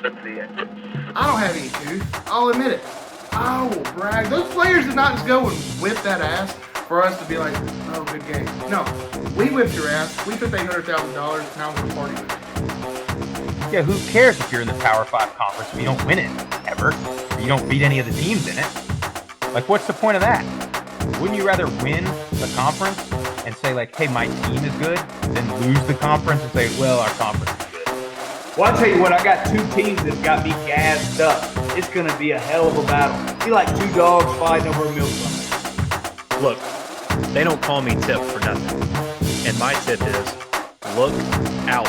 I don't have any tooth. I'll admit it. I will brag. Those players did not just go and whip that ass for us to be like, oh, good game. No, we whipped your ass. We took $800,000. Now we're partying with it. Yeah, who cares if you're in the Power 5 conference if you don't win it, ever? Or you don't beat any of the teams in it? Like, what's the point of that? Wouldn't you rather win the conference and say, like, hey, my team is good, than lose the conference and say, well, our conference is good? Well, I tell you what, I got two teams that got me gassed up. It's going to be a hell of a battle. Be like two dogs fighting over a milk bucket. Look, they don't call me Tip for nothing. And my tip is, look out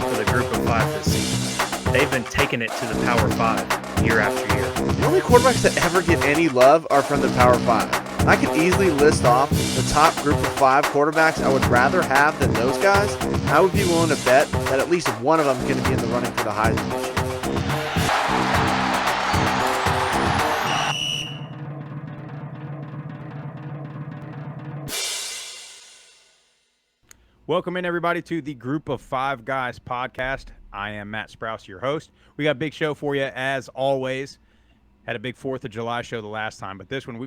for the group of 5 this season. They've been taking it to the Power 5 year after year. The only quarterbacks that ever get any love are from the Power 5. I could easily list off the top group of 5 quarterbacks I would rather have than those guys. I would be willing to bet that at least one of them is going to be in the running for the Heisman this year. Welcome in, everybody, to the Group of 5 Guys podcast. I am Matt Sprouse, your host. We got a big show for you, as always. Had a big 4th of July show the last time, but this one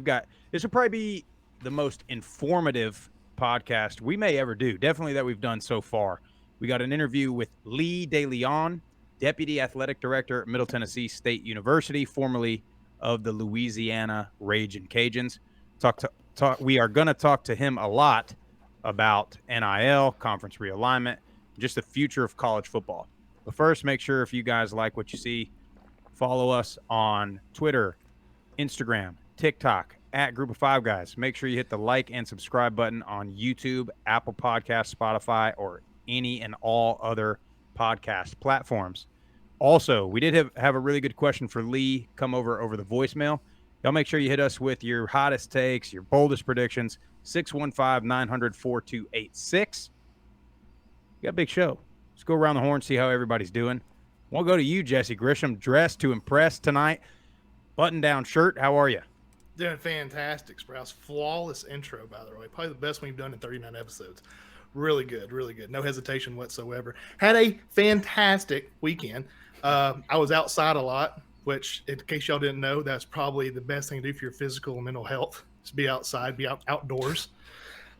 this will probably be the most informative podcast we may ever do, definitely that we've done so far. We got an interview with Lee DeLeon, Deputy Athletic Director at Middle Tennessee State University, formerly of the Louisiana Ragin' Cajuns. We are going to talk to him a lot about NIL, conference realignment, just the future of college football. But first, make sure if you guys like what you see, follow us on Twitter, Instagram, TikTok, at Group of 5 Guys. Make sure you hit the like and subscribe button on YouTube, Apple Podcasts, Spotify, or any and all other podcast platforms. Also, we did have a really good question for Lee come over the voicemail. Y'all make sure you hit us with your hottest takes, your boldest predictions, 615-900-4286. We got a big show. Let's go around the horn, see how everybody's doing. We'll go to you, Jesse Grisham, dressed to impress tonight. Button-down shirt. How are you? Doing fantastic, Sprouse. Flawless intro, by the way. Probably the best one we've done in 39 episodes. Really good, really good. No hesitation whatsoever. Had a fantastic weekend. I was outside a lot, which, in case y'all didn't know, that's probably the best thing to do for your physical and mental health, is be outside, be outdoors.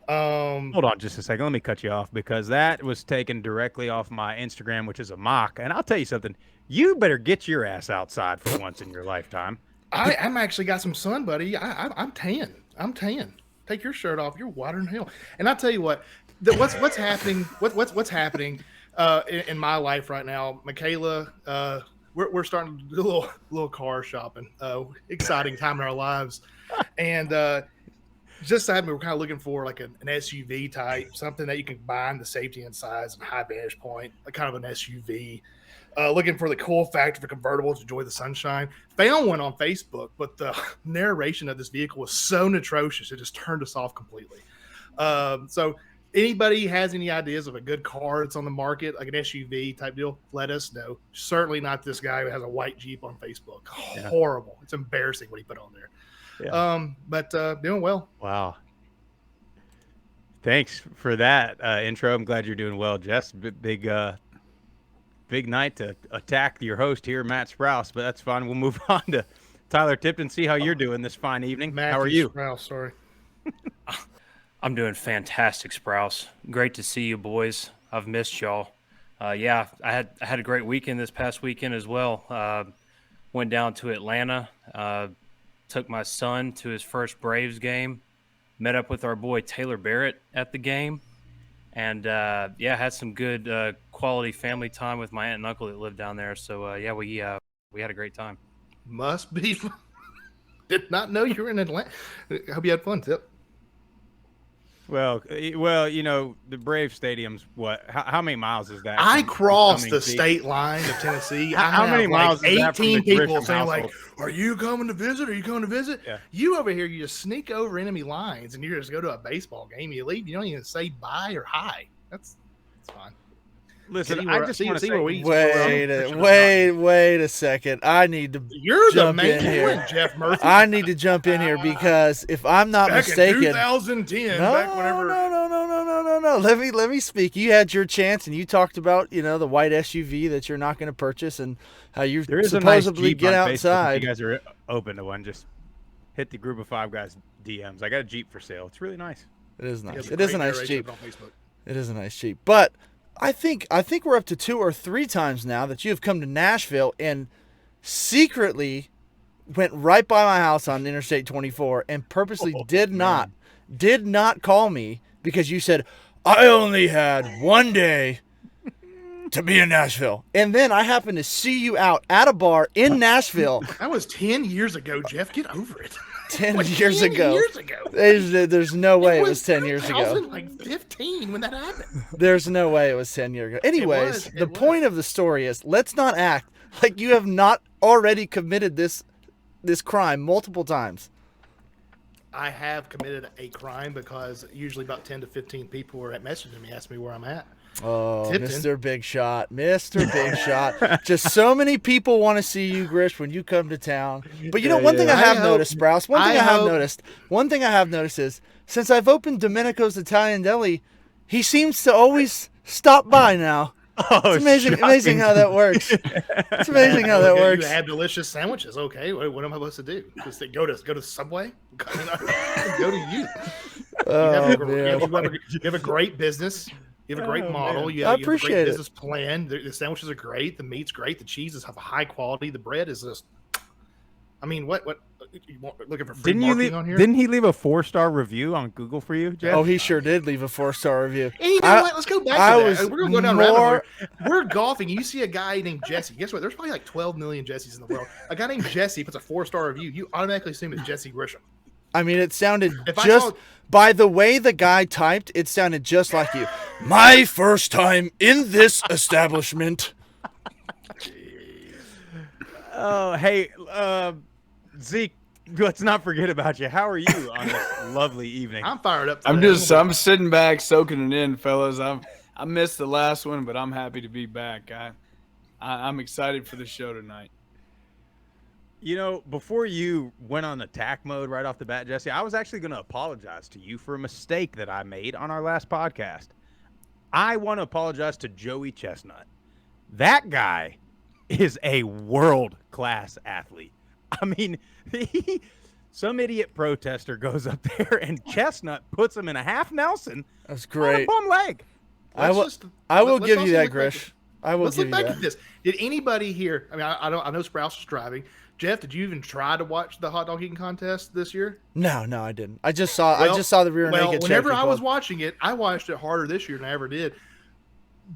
Hold on just a second. Let me cut you off because that was taken directly off my Instagram, which is a mock. And I'll tell you something. You better get your ass outside for once in your lifetime. I'm actually got some sun, buddy. I'm tan. I'm tan. Take your shirt off. You're whiter than hell. And I'll tell you what. What's happening? What's happening in my life right now? Michaela, we're starting to do a little car shopping. Exciting time in our lives, and. Just decided we were kind of looking for like an SUV type, something that you can combine the safety and size and high vantage point, like kind of an SUV. Looking for the cool factor for convertible to enjoy the sunshine. Found one on Facebook, but the narration of this vehicle was so atrocious, it just turned us off completely. So anybody has any ideas of a good car that's on the market, like an SUV type deal, let us know. Certainly not this guy who has a white Jeep on Facebook. Yeah. Horrible. It's embarrassing what he put on there. Yeah. But doing well. Wow. Thanks for that intro. I'm glad you're doing well, Jess. Big night to attack your host here, Matt Sprouse, but that's fine. We'll move on to Tyler Tipton, see how you're doing this fine evening. How are you? Sprouse, sorry. I'm doing fantastic, Sprouse. Great to see you, boys. I've missed y'all. Yeah, I had a great weekend this past weekend as well. Went down to Atlanta. Took my son to his first Braves game, met up with our boy Taylor Barrett at the game, and had some good quality family time with my aunt and uncle that lived down there. So we had a great time. Must be fun. Did not know you were in Atlanta. I hope you had fun, Tip. Well, you know, the Brave Stadium's what? How many miles is that? I crossed the state line of Tennessee. How many miles? Like is that from 18 the people Grisham saying household? like, "Are you coming to visit? Are you coming to visit?" Yeah. You over here, you just sneak over enemy lines and you just go to a baseball game. You leave. You don't even say bye or hi. That's fine. Listen, I just want to say, Wait a second. I need to You're the jump main in here. one, Jeff Murphy. I need to jump in here because if I'm not back mistaken, in 2010, no, back whenever. no. Let me speak. You had your chance, and you talked about the white SUV that you're not going to purchase, and how you supposedly get outside. If you guys are open to one, just hit the group of 5 guys DMs. I got a Jeep for sale. It's really nice. It is nice. Yeah, It is a nice narration Jeep. on Facebook. It is a nice Jeep. But I think we're up to 2 or 3 times now that you have come to Nashville and secretly went right by my house on Interstate 24 and purposely did not call me because you said, I only had 1 day to be in Nashville. And then I happened to see you out at a bar in Nashville. That was 10 years ago, Jeff. Get over it. 10 Like years 10 ago. years ago. There's no way it was 10 years ago. 2015 when that happened. There's no way it was 10 years ago. Anyways, It the was. point of the story is let's not act like you have not already committed this crime multiple times. I have committed a crime because usually about 10 to 15 people are messaging me, asking me where I'm at. Oh, Tipton. Mr. Big Shot. Mr. Big Shot. Just so many people want to see you, Grish, when you come to town. But one thing I have noticed, Sprouse, one thing I have noticed is since I've opened Domenico's Italian Deli, he seems to always stop by now. Oh, It's amazing how that works. It's amazing how that works. You have delicious sandwiches. Okay, what am I supposed to do? Just go to Subway? Go to you. You have a great business. You have a great model. I You have a appreciate great it. business plan. The sandwiches are great. The meat's great. The cheeses have a high quality. The bread is just. I mean, what? You looking for free marketing on here? Didn't he leave a 4-star review on Google for you, Jeff? Oh, he sure did leave a 4-star review. And you know what? Let's go back to that. We're going to go down rabbit hole. We're golfing. You see a guy named Jesse. Guess what? There's probably like 12 million Jessies in the world. A guy named Jesse puts a 4-star review. You automatically assume it's Jesse Grisham. I mean, it sounded If by the way the guy typed, it sounded just like you. My first time in this establishment. Oh, hey, Zeke, let's not forget about you. How are you on this lovely evening? I'm fired up. I'm sitting back, soaking it in, fellas. I missed the last one, but I'm happy to be back. I'm excited for the show tonight. Before you went on attack mode right off the bat, Jesse, I was actually going to apologize to you for a mistake that I made on our last podcast. I want to apologize to Joey Chestnut. That guy is a world-class athlete. I mean, some idiot protester goes up there and Chestnut puts him in a half Nelson. That's On a great. bum leg. I will give you that, Grish. Let's look back at this. Did anybody here? I mean, I know Sprouse was driving. Jeff, did you even try to watch the hot dog eating contest this year? No, I didn't. I just saw the rear naked. Whenever I was watching it, I watched it harder this year than I ever did.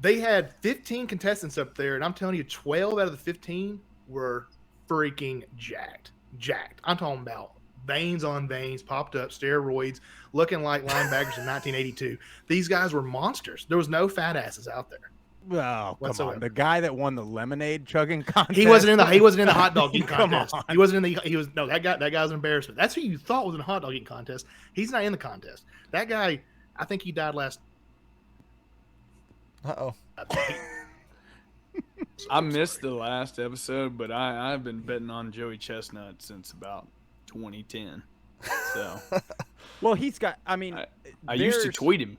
They had 15 contestants up there, and I'm telling you, 12 out of the 15 were freaking jacked. I'm talking about veins on veins, popped up, steroids, looking like linebackers in 1982. These guys were monsters. There was no fat asses out there. Oh, come Whatsoever. on. The guy that won the lemonade chugging contest. He wasn't in the hot dog eating Come contest. on. That guy's an embarrassment. That's who you thought was in the hot dog eating contest. He's not in the contest. That guy, I think he died last. Uh-oh. I missed the last episode, but I've been betting on Joey Chestnut since about 2010. So Well, he's got, I mean, I used to tweet him.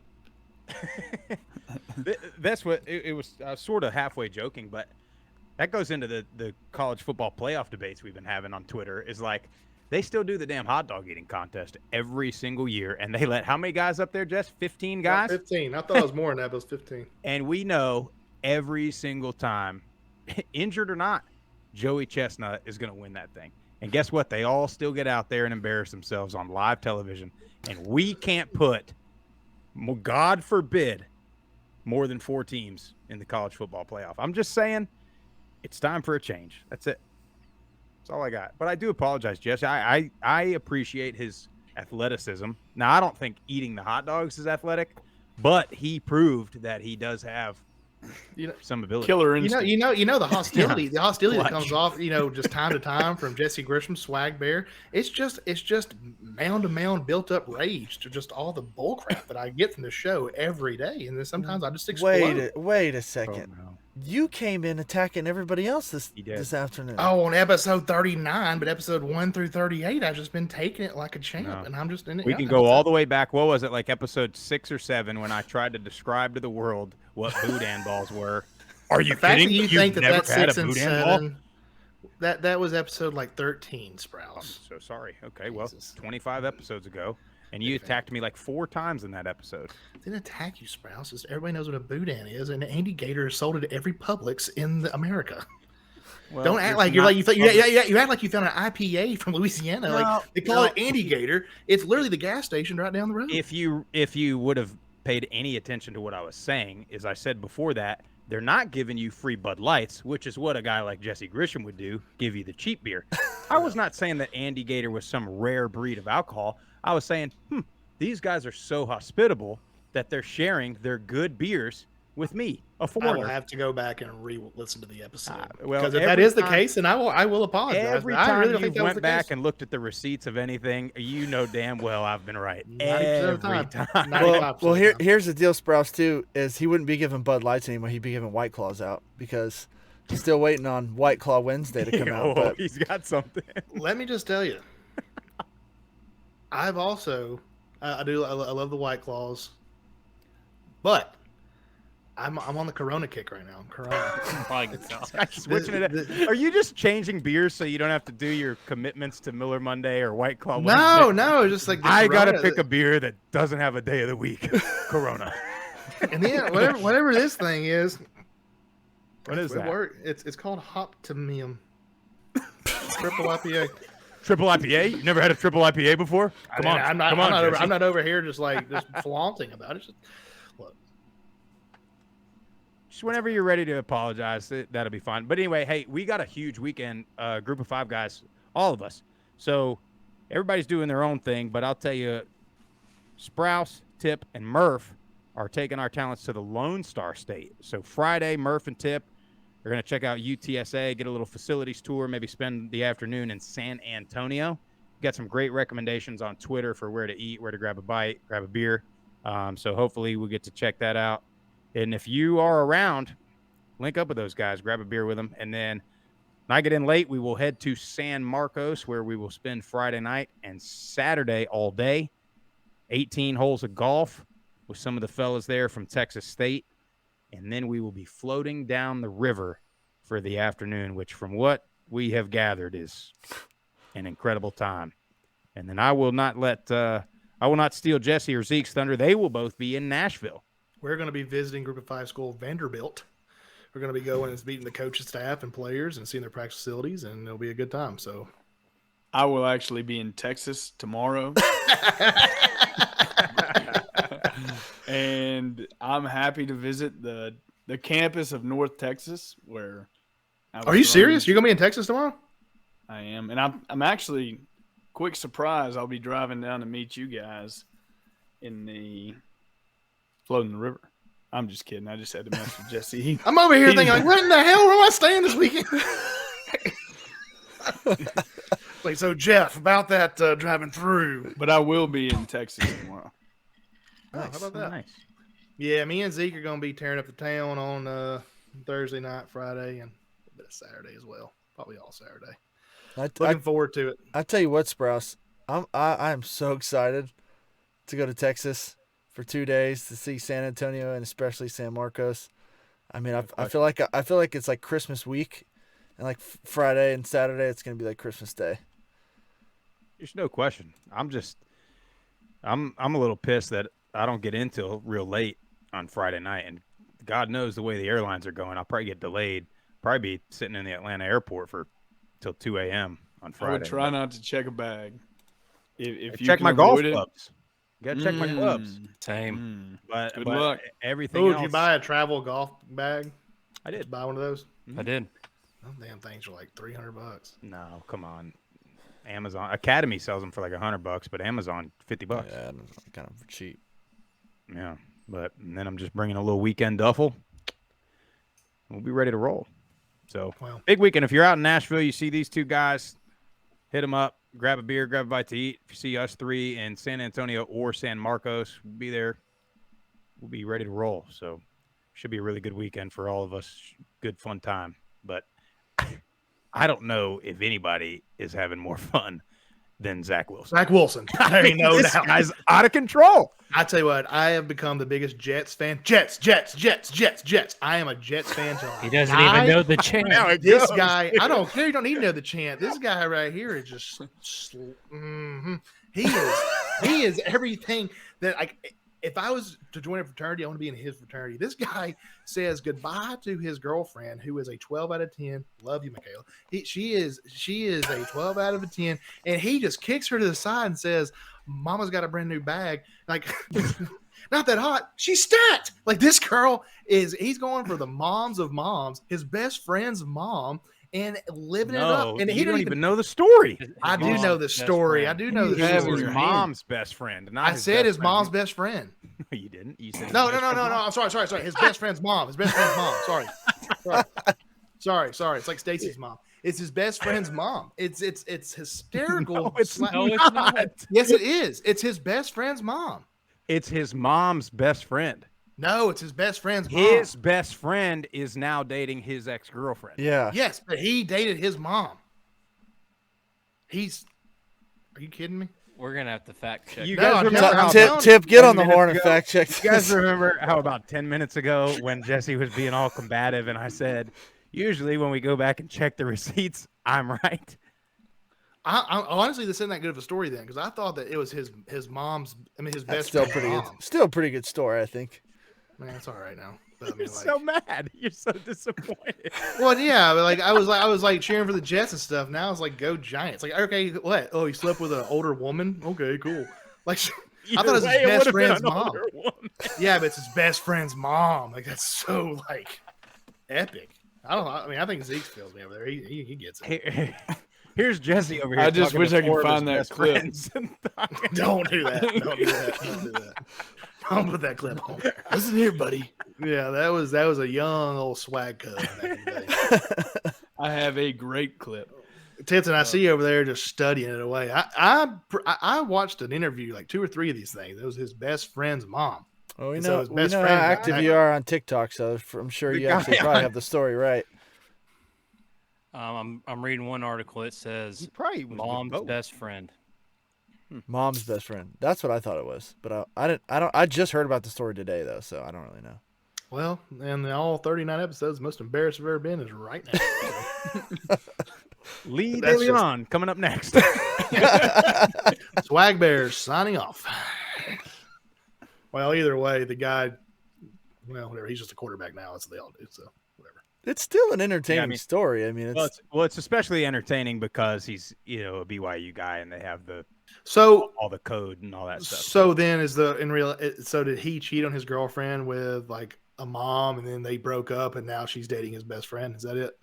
That's what it was. Sort of halfway joking, but that goes into the college football playoff debates we've been having on Twitter. Is like they still do the damn hot dog eating contest every single year, and they let how many guys up there? Just 15 guys. 15. I thought it was more than that, but it was 15. And we know every single time, injured or not, Joey Chestnut is going to win that thing. And guess what? They all still get out there and embarrass themselves on live television, and we can't put, God forbid, more than 4 teams in the college football playoff. I'm just saying it's time for a change. That's it. That's all I got. But I do apologize, Jess. I appreciate his athleticism. Now, I don't think eating the hot dogs is athletic, but he proved that he does have You know, some ability. Killer you know, instinct. the hostility, the hostility that Clutch. comes off, just time to time from Jesse Grisham, Swag Bear. It's just mound to mound built up rage to just all the bull crap that I get from the show every day, and then sometimes I just explode. Wait a Oh, second. no. You came in attacking everybody else He did. this afternoon. Oh, on episode 39, but episode 1 through 38, I've just been taking it like a champ, No. and I'm just in it. We Yeah, can go all the way back. What was it, like episode 6 or 7, when I tried to describe to the world what boudin balls were? Are you The fact kidding? that you You've think that never that's had 6 a and boudin ball? 7, that was episode like 13, Sprouse. So sorry. Okay, well, Jesus. 25 episodes ago, and you attacked me like 4 times in that episode. Didn't attack you, Sprouse. Just everybody knows what a boudin is, and Andy Gator is sold at every Publix in America. Well, Don't act there's like you're not like you thought. You act like you found an IPA from Louisiana. Like they call it no. Andy Gator. It's literally the gas station right down the road. If you would have paid any attention to what I was saying, as I said before that, they're not giving you free Bud Lights, which is what a guy like Jesse Grisham would do, give you the cheap beer. I was not saying that Andy Gator was some rare breed of alcohol. I was saying, these guys are so hospitable that they're sharing their good beers with me, a I foreigner. will have to go back and re-listen to the episode well, because if that every is the time- case, then I will apologize. Every I time really don't you think that was went the back case. and looked at the receipts of anything, you know damn well I've been right. 90% of the Every time. time. 95% Well, of the time. here's the deal, Sprouse, too, is he wouldn't be giving Bud Lights anymore. He'd be giving White Claws out because he's still waiting on White Claw Wednesday to come out. Oh, But he's got something. Let me just tell you, I've also I love the White Claws, but I'm on the Corona kick right now. Corona. Probably good stuff. Switching it up. Are you just changing beers so you don't have to do your commitments to Miller Monday or White Claw No, Wednesday? no, just like the I got to Corona. pick a beer that doesn't have a day of the week. Corona. And then whatever this thing is, What is that? It's called Hoptimium. Triple IPA. Triple IPA? You never had a triple IPA before? Come on. I'm not, come on, Jesse. I'm not over here just flaunting about it. Just, look, Just whenever you're ready to apologize, that'll be fine. But anyway, hey, we got a huge weekend, group of 5 guys, all of us. So everybody's doing their own thing, but I'll tell you, Sprouse, Tip, and Murph are taking our talents to the Lonestar State. So Friday, Murph and Tip are going to check out UTSA, get a little facilities tour, maybe spend the afternoon in San Antonio. Got some great recommendations on Twitter for where to eat, where to grab a bite, grab a beer. So hopefully we'll get to check that out. And if you are around, link up with those guys, grab a beer with them. And then when I get in late, we will head to San Marcos, where we will spend Friday night and Saturday all day. 18 holes of golf with some of the fellas there from Texas State. And then we will be floating down the river for the afternoon, which from what we have gathered is an incredible time. And then I will not steal Jesse or Zeke's thunder. They will both be in Nashville. we're going to be visiting Group of 5 school Vanderbilt. We're going to be going and meeting the coaching staff and players and seeing their practice facilities, and it'll be a good time. So I will actually be in Texas tomorrow. And I'm happy to visit the campus of North Texas where I was Are you from. serious? You're going to be in Texas tomorrow? I am. And I'm actually, quick surprise, I'll be driving down to meet you guys in the floating the river. I'm just kidding. I just had to mess with Jesse. I'm over here thinking, like, what in the hell? Where am I staying this weekend? Like, so Jeff, about that driving through. But I will be in Texas tomorrow. Oh, how about that? Nice. Yeah, me and Zeke are going to be tearing up the town on Thursday night, Friday, and a bit of Saturday as well. Probably all Saturday. Looking forward to it. I tell you what, Sprouse, I'm so excited to go to Texas for 2 days to see San Antonio and especially San Marcos. I mean, I feel like it's like Christmas week, and like Friday and Saturday it's gonna be like Christmas Day. There's no question. I'm a little pissed that I don't get in till real late on Friday night, and God knows the way the airlines are going. I'll probably get delayed. Probably be sitting in the Atlanta airport till 2 a.m. on Friday. I would try not to check a bag. If you check can my golf avoid it. clubs. Got to check my clubs. Same. But Good luck. Everything Oh, else. did you buy a travel golf bag? I did. Buy one of those? I did. Those damn things are like $300. No, come on. Amazon Academy sells them for like $100, but Amazon $50. Yeah, kind of cheap. Yeah, but and then I'm just bringing a little weekend duffel. we'll be ready to roll. So Wow. big weekend. If you're out in Nashville, you see these two guys, hit them up, grab a beer, grab a bite to eat. If you see us three in San Antonio or San Marcos, we'll be there. We'll be ready to roll. So should be a really good weekend for all of us. Good fun time. But I don't know if anybody is having more fun than Zach Wilson. Zach Wilson. There ain't no This doubt. guy's out of control. I tell you what, I have become the biggest Jets fan. Jets. I am a Jets fan. He doesn't even know the chant. This guy, I don't care. You don't need to know the chant. This guy right here is just, he is everything that if I was to join a fraternity, I want to be in his fraternity. This guy says goodbye to his girlfriend, who is a 12 out of 10. Love you, Michaela. She is a 12 out of a 10, and he just kicks her to the side and says, "Mama's got a brand new bag." Like, not that hot. She's stacked. Like, this girl he's going for the moms of moms, his best friend's mom, and living it up. And he don't even know the story. I do know the story. I do know the His story. mom's best friend. Not I said his mom's best friend. No, you didn't. You said No. I'm sorry. His best friend's mom. His best friend's mom. Sorry. It's like Stacy's mom. It's his best friend's mom. It's hysterical. No, it's not. Yes, it is. It's his best friend's mom. It's his mom's best friend. No, it's his best friend's mom. His best friend is now dating his ex-girlfriend. Yeah. Yes, but he dated his mom. Are you kidding me? We're gonna have to fact check. You No, guys I'm remember how Tip, get on the 10 horn and minutes ago- fact check. You guys remember how about 10 minutes ago when Jesse was being all combative and I said, usually when we go back and check the receipts, I'm right. I honestly, this isn't that good of a story then, because I thought that it was his mom's. I mean, his That's best still friend's pretty mom. good. Still a pretty good story, I think. Man, it's all right now. But, I mean, You're so mad. You're so disappointed. well, yeah, but I was cheering for the Jets and stuff. Now it's like, go Giants. Like, okay, what? Oh, he slept with an older woman. Okay, cool. Like, I thought it was his best friend's mom. Yeah, but it's his best friend's mom. Like, that's so epic. I don't know. I mean, I think Zeke feels me over there. He gets it. Here's Jesse over here. I just talking wish to I could four of find his that best clip. friends and talking- Don't do that. Don't do that. Don't put that clip on there. Listen here, buddy. Yeah, that was a young old swag cub back in the day. I have a great clip. Tits and I see you over there just studying it away. I watched an interview, like 2 or 3 of these things. It was his best friend's mom. Well, we And so know, his we best know how friend active got- you are on TikTok, so I'm sure The you guy actually probably on- have the story right. I'm reading one article. It says He probably was with mom's both. best friend. Mom's best friend. That's what I thought it was, but I just heard about the story today though, so I don't really know. Well, and all 39 episodes, the most embarrassed I've ever been is right now. Lee That's De just- Leon coming up next. Swag Bears signing off. Well, either way, the guy, well, whatever. He's just a quarterback now. That's what they all do. So whatever. It's still an entertaining mean- story. I mean, it's Well, it's especially entertaining because he's a BYU guy and they have So all the code and all that stuff. So then so did he cheat on his girlfriend with like a mom, and then they broke up, and now she's dating his best friend? Is that it?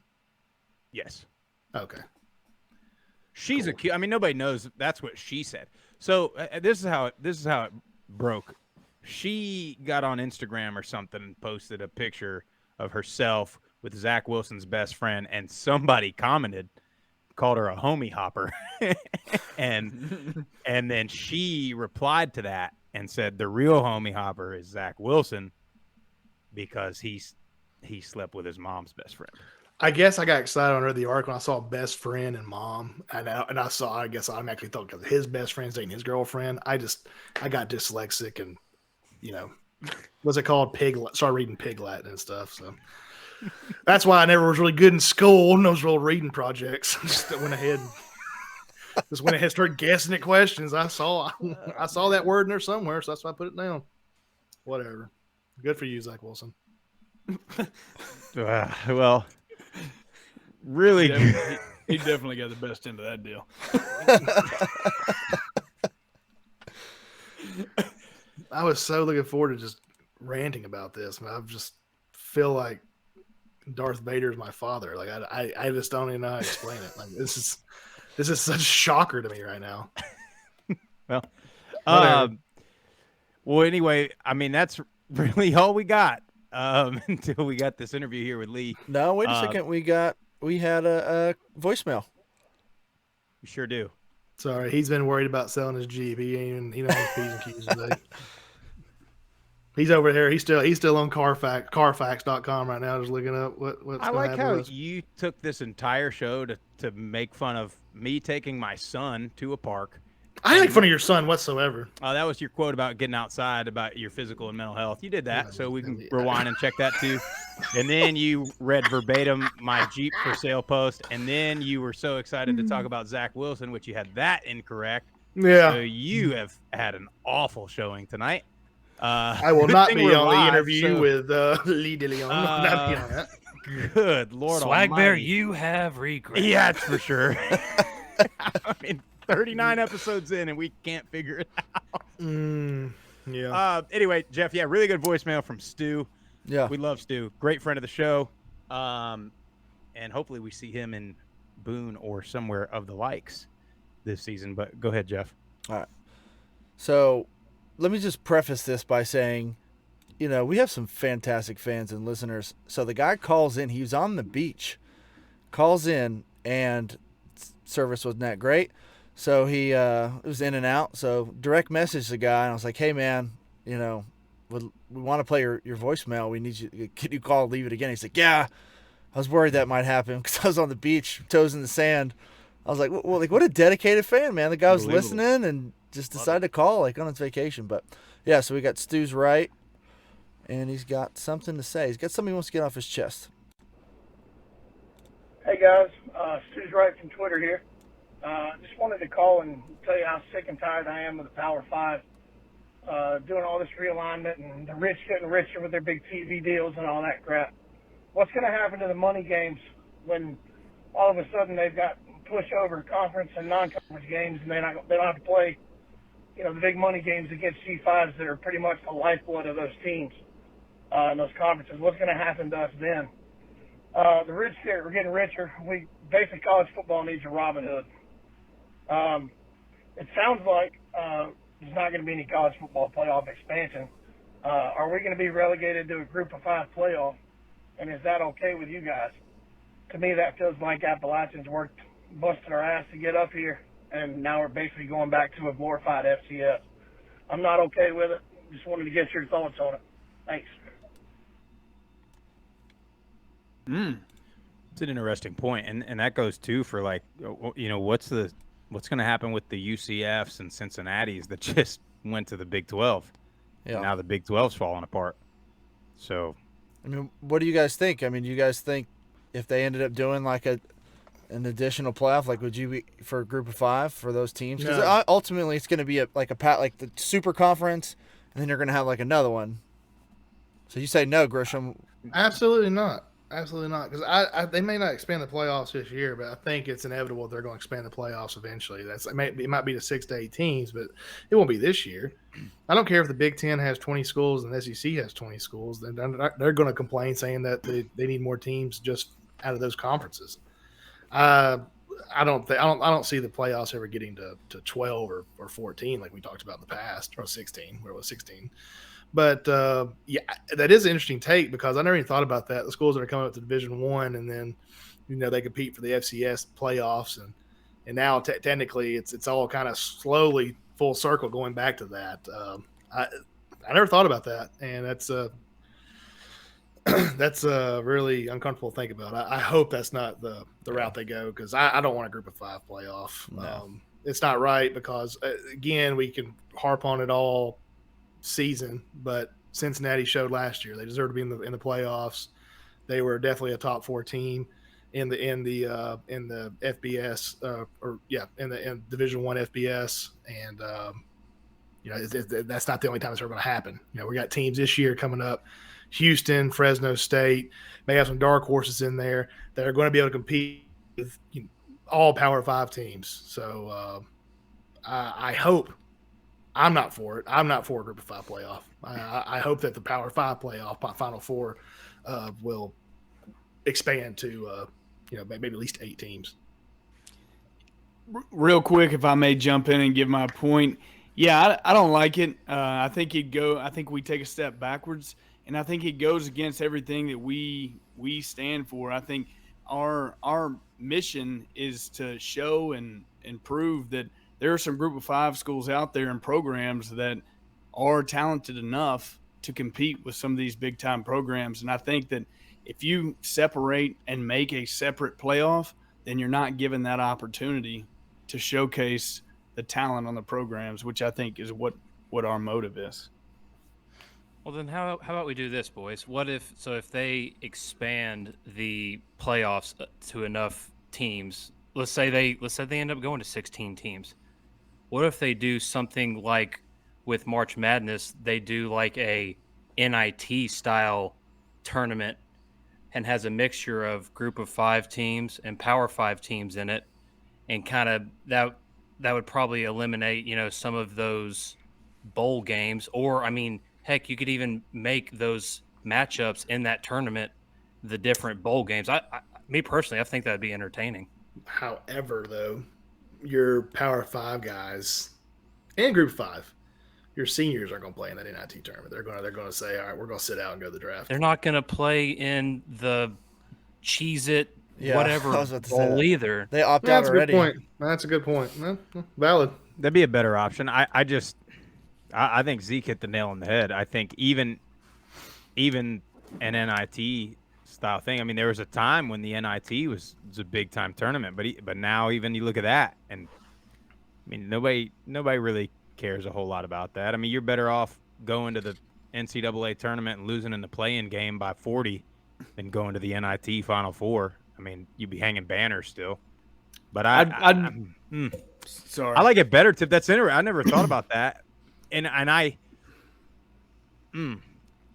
Yes, Okay. she's a cute. I mean, nobody knows. That's what she said. So this is how it broke. She got on Instagram or something and posted a picture of herself with Zach Wilson's best friend, and somebody commented, called her a homie hopper, and then she replied to that and said the real homie hopper is Zach Wilson because he slept with his mom's best friend. I guess I got excited when I read the article. I saw best friend and mom, and I guess I automatically thought because his best friend's dating his girlfriend. I got dyslexic and, what's it called? Started reading Pig Latin and stuff. So that's why I never was really good in school on those little reading projects. Just went ahead and started guessing at questions. I saw that word in there somewhere, so that's why I put it down. Whatever. Good for you, Zach Wilson. Well, really good. He definitely got the best end of that deal. I was so looking forward to just ranting about this. I just feel like Darth Vader is my father. Like I just don't even know how to explain it. Like this is such a shocker to me right now. Well, well, anyway, I mean that's really all we got. until we got this interview here with Lee. No, wait a second. We had a voicemail. We sure do. Sorry, he's been worried about selling his Jeep. He don't have P's and Q's today. He's over there. He's still on Carfax.com right now, just looking up what's going to happen. I like how to us. you took this entire show to make fun of me taking my son to a park. I didn't make fun of your son whatsoever. That was your quote about getting outside, about your physical and mental health. You did that, so we can rewind and check that too. And then you read verbatim my Jeep for sale post, and then you were so excited to talk about Zach Wilson, which you had that incorrect. Yeah. So you have had an awful showing tonight. I will not be on the interview with Lee DeLeon. Not be on that. Good Lord Swag Bear, almighty. you have regret. Yeah, that's for sure. I mean, 39 episodes in, and we can't figure it out. Yeah. Anyway, Jeff, really good voicemail from Stu. Yeah. We love Stu. Great friend of the show. And hopefully we see him in Boone or somewhere of the likes this season. But go ahead, Jeff. All right. So let me just preface this by saying, we have some fantastic fans and listeners. So the guy calls in. He was on the beach. Calls in, and service wasn't that great. So he it was in and out. So direct message the guy, and I was like, hey, man, we want to play your voicemail. We need you. Can you call, leave it again? He's like, yeah. I was worried that might happen because I was on the beach, toes in the sand. I was like, well, what a dedicated fan, man. The guy was listening and just decided to call on his vacation. But, yeah, so we got Stu's right, and he's got something to say. He's got something he wants to get off his chest. Hey, guys. Stu's right from Twitter here. Just wanted to call and tell you how sick and tired I am of the Power 5 doing all this realignment and the rich getting richer with their big TV deals and all that crap. What's going to happen to the money games when all of a sudden they've got push-over conference and non-conference games and they don't have to play, the big money games against G5s that are pretty much the lifeblood of those teams and those conferences? What's going to happen to us then? The rich are getting richer. Basic college football needs a Robin Hood. It sounds like there's not going to be any college football playoff expansion. Are we going to be relegated to a group of 5 playoff? And is that okay with you guys? To me, that feels like Appalachians busted our ass to get up here, and now we're basically going back to a glorified FCS. I'm not okay with it. Just wanted to get your thoughts on it. Thanks. It's an interesting point, and that goes too for what's going to happen with the UCFs and Cincinnati's that just went to the Big 12. Yeah. And now the Big 12's falling apart. So, what do you guys think? Do you guys think if they ended up doing like an additional playoff, would you be for a group of 5 for those teams? Because ultimately it's going to be like the super conference, and then you're going to have another one. So you say no, Grisham? Absolutely not. Absolutely not, because they may not expand the playoffs this year, but I think it's inevitable they're going to expand the playoffs eventually. It might be to 6 to 8 teams, but it won't be this year. I don't care if the Big Ten has 20 schools and the SEC has 20 schools. They're going to complain saying that they need more teams just out of those conferences. I don't see the playoffs ever getting to 12 or 14 like we talked about in the past, or 16, where it was 16. But that is an interesting take, because I never even thought about that. The schools that are coming up to Division I, and then they compete for the FCS playoffs, and now technically it's all kind of slowly full circle going back to that. I never thought about that, and that's really uncomfortable to think about. I hope that's not the route they go, because I don't want a group of 5 playoff. No. It's not right, because again, we can harp on it all season, but Cincinnati showed last year they deserve to be in the playoffs. They were definitely a top 4 team in the FBS in Division I FBS, and that's not the only time it's ever going to happen. We got teams this year coming up: Houston, Fresno State, may have some dark horses in there that are going to be able to compete with all Power 5 teams. So I hope. I'm not for it. I'm not for a group of 5 playoff. I hope that the Power 5 playoff, Final Four, will expand to maybe at least 8 teams. Real quick, if I may jump in and give my point. Yeah, I don't like it. I think we take a step backwards And I think it goes against everything that we stand for. I think our mission is to show and prove that there are some group of 5 schools out there and programs that are talented enough to compete with some of these big time programs. And I think that if you separate and make a separate playoff, then you're not given that opportunity to showcase the talent on the programs, which I think is what our motive is. Well, then how about we do this, boys? What if they expand the playoffs to enough teams? Let's say they end up going to 16 teams. What if they do something like with March Madness, they do like a NIT style tournament and has a mixture of group of 5 teams and Power 5 teams in it, and kind of that would probably eliminate, some of those bowl games. Or, I mean, heck, you could even make those matchups in that tournament the different bowl games. Me personally, I think that'd be entertaining. However, though, your Power 5 guys and Group 5, your seniors are going to play in that NIT tournament. They're going to say, all right, we're going to sit out and go to the draft. They're not going to play in the Cheez-It Yeah, whatever I was about to say bowl that. either. They opt out already. That's a good point. Valid. That'd be a better option. I think Zeke hit the nail on the head. I think even an NIT style thing. I mean, there was a time when the NIT was a big time tournament, but now even you look at that, and I mean nobody really cares a whole lot about that. I mean, you're better off going to the NCAA tournament and losing in the play-in game by 40 than going to the NIT Final Four. I mean, you'd be hanging banners still. But Sorry, I like it better, Tip. That's interesting. I never thought about that. And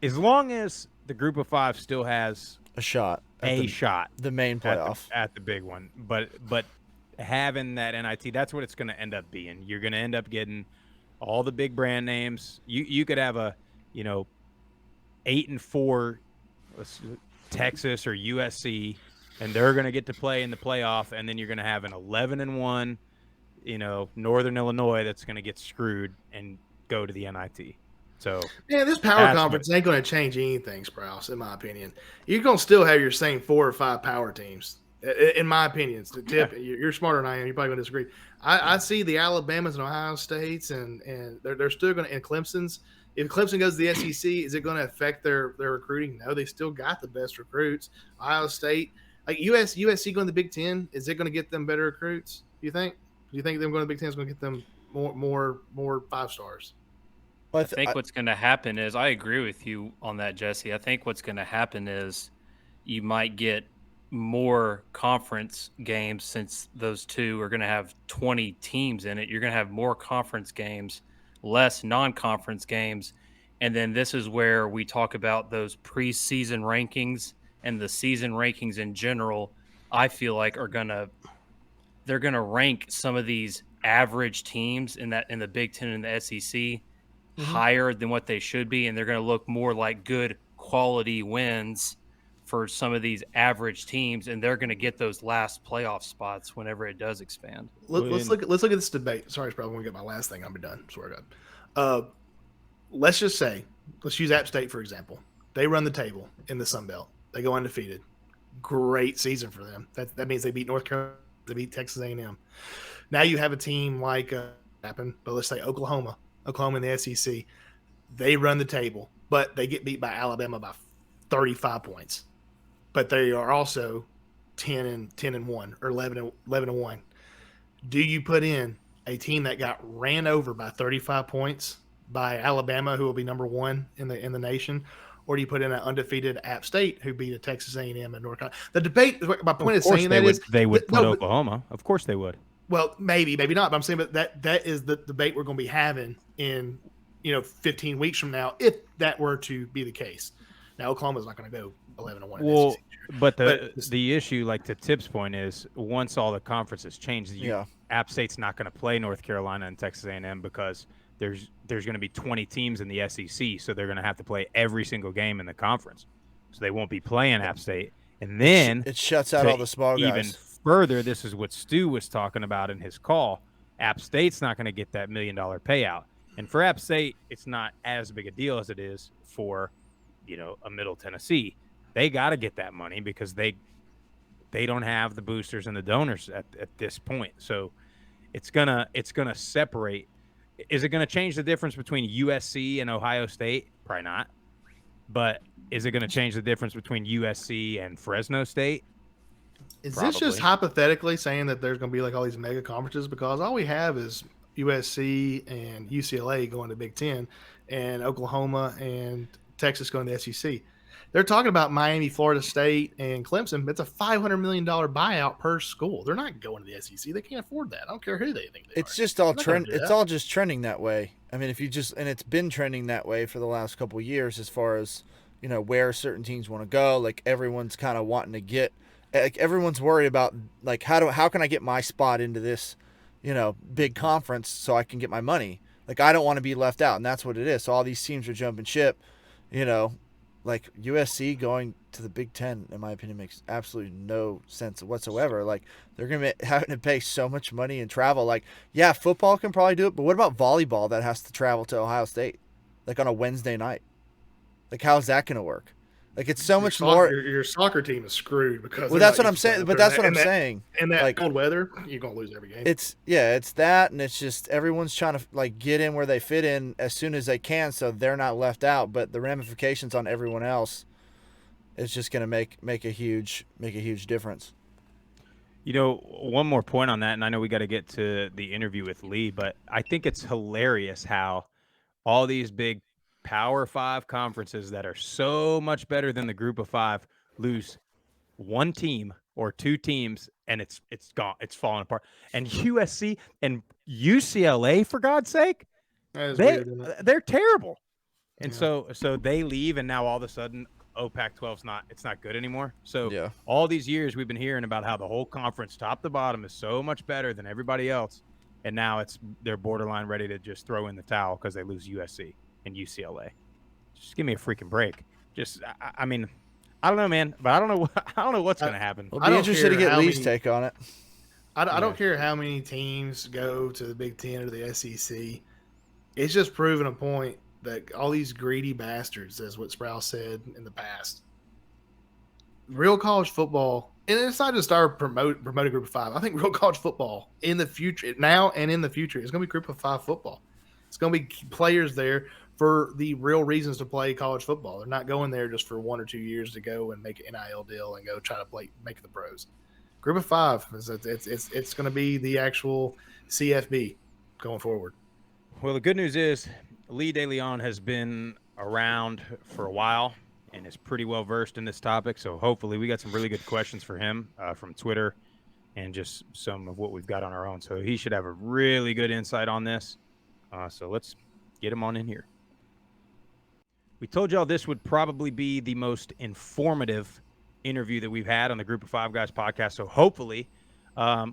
as long as the group of 5 still has A shot. the main playoff. at the big one, but having that NIT, that's what it's going to end up being. You're going to end up getting all the big brand names. You could have a 8-4 Texas or USC, and they're going to get to play in the playoff, and then you're going to have an 11-1 Northern Illinois that's going to get screwed and go to the NIT. So yeah, this power conference ain't going to change anything, Sprouse, in my opinion. You're going to still have your same 4 or 5 power teams, in my opinion. Tip, you're smarter than I am. You're probably going to disagree. I see the Alabamas and Ohio States, and they're still going to, and Clemson's. If Clemson goes to the SEC, is it going to affect their recruiting? No, they still got the best recruits. Ohio State, like USC going to the Big Ten, is it going to get them better recruits? Do you think? Do you think them going to the Big Ten is going to get them more 5 stars? I think what's going to happen is, I agree with you on that, Jesse. I think what's going to happen is you might get more conference games, since those 2 are going to have 20 teams in it. You're going to have more conference games, less non-conference games. And then this is where we talk about those preseason rankings and the season rankings in general. I feel like they're going to rank some of these average teams in the Big Ten and the SEC higher than what they should be, and they're going to look more like good quality wins for some of these average teams, and they're going to get those last playoff spots whenever it does expand. Let's look at this debate. Sorry, it's probably going to get my last thing. I'll be done. Swear to God. Let's just say, let's use App State for example. They run the table in the Sun Belt. They go undefeated. Great season for them. That means they beat North Carolina. They beat Texas A&M. Now you have a team like but let's say Oklahoma in the SEC. They run the table, but they get beat by Alabama by 35 points. But they are also 10-1 or 11-1. Do you put in a team that got ran over by 35 points by Alabama, who will be number 1 in the nation, or do you put in an undefeated App State who beat a Texas A&M and North Carolina? The debate. My point of saying that is they would put Oklahoma. Of course they would. Well, maybe not. But I'm saying, but that is the debate we're going to be having in 15 weeks from now, if that were to be the case. Now Oklahoma's not going to go 11-1. Well, but the issue, like to Tip's point, is once all the conferences change, App State's not going to play North Carolina and Texas A&M because there's going to be 20 teams in the SEC, so they're going to have to play every single game in the conference. So they won't be playing App State, and then it shuts out all the small guys. Even further, this is what Stu was talking about in his call. App State's not going to get that $1 million payout, and for App State, it's not as big a deal as it is for a Middle Tennessee. They got to get that money because they don't have the boosters and the donors at this point. So it's gonna separate. Is it gonna change the difference between USC and Ohio State? Probably not. But is it gonna change the difference between USC and Fresno State? Is this just hypothetically saying that there's going to be like all these mega conferences? Because all we have is USC and UCLA going to Big Ten, and Oklahoma and Texas going to the SEC. They're talking about Miami, Florida State, and Clemson. It's a $500 million buyout per school. They're not going to the SEC. They can't afford that. I don't care who they think they are. It's just all trend. It's all just trending that way. I mean, and it's been trending that way for the last couple of years as far as, where certain teams want to go. Like everyone's kind of wanting to get, like everyone's worried about like how can I get my spot into this, big conference so I can get my money. Like I don't want to be left out, and that's what it is. So all these teams are jumping ship, like USC going to the Big Ten, in my opinion, makes absolutely no sense whatsoever. Like they're going to be having to pay so much money and travel. Like, yeah, football can probably do it, but what about volleyball that has to travel to Ohio State, like on a Wednesday night? Like, how's that going to work? Like, it's so much more. Your soccer team is screwed because. Well, that's what I'm saying. But that's what I'm saying. In that like, cold weather, you're gonna lose every game. It's that, and it's just everyone's trying to like get in where they fit in as soon as they can, so they're not left out. But the ramifications on everyone else is just gonna make a huge difference. One more point on that, and I know we got to get to the interview with Lee, but I think it's hilarious how all these big Power 5 conferences that are so much better than the Group of 5 lose one team or two teams, and it's gone. It's falling apart. And USC and UCLA, for God's sake, they're terrible. And so they leave, and now all of a sudden, Pac-12's not good anymore. So all these years we've been hearing about how the whole conference, top to bottom, is so much better than everybody else, and now they're borderline ready to just throw in the towel because they lose USC and UCLA. Just give me a freaking break. I mean, I don't know, man, but I don't know what's going to happen. I'll be interested to get Lee's take on it. I don't care how many teams go to the Big Ten or the SEC. It's just proving a point that all these greedy bastards, as what Sprouse said in the past, real college football, and it's not just our promoted Group of 5. I think real college football in the future, now and in the future, is going to be Group of 5 football. It's going to be players there for the real reasons to play college football. They're not going there just for 1 or 2 years to go and make an NIL deal and go try to make the pros. Group of 5 it's going to be the actual CFB going forward. Well, the good news is Lee DeLeon has been around for a while and is pretty well versed in this topic. So hopefully we got some really good questions for him from Twitter and just some of what we've got on our own. So he should have a really good insight on this. So let's get him on in here. We told y'all this would probably be the most informative interview that we've had on the Group of 5 Guys podcast. So hopefully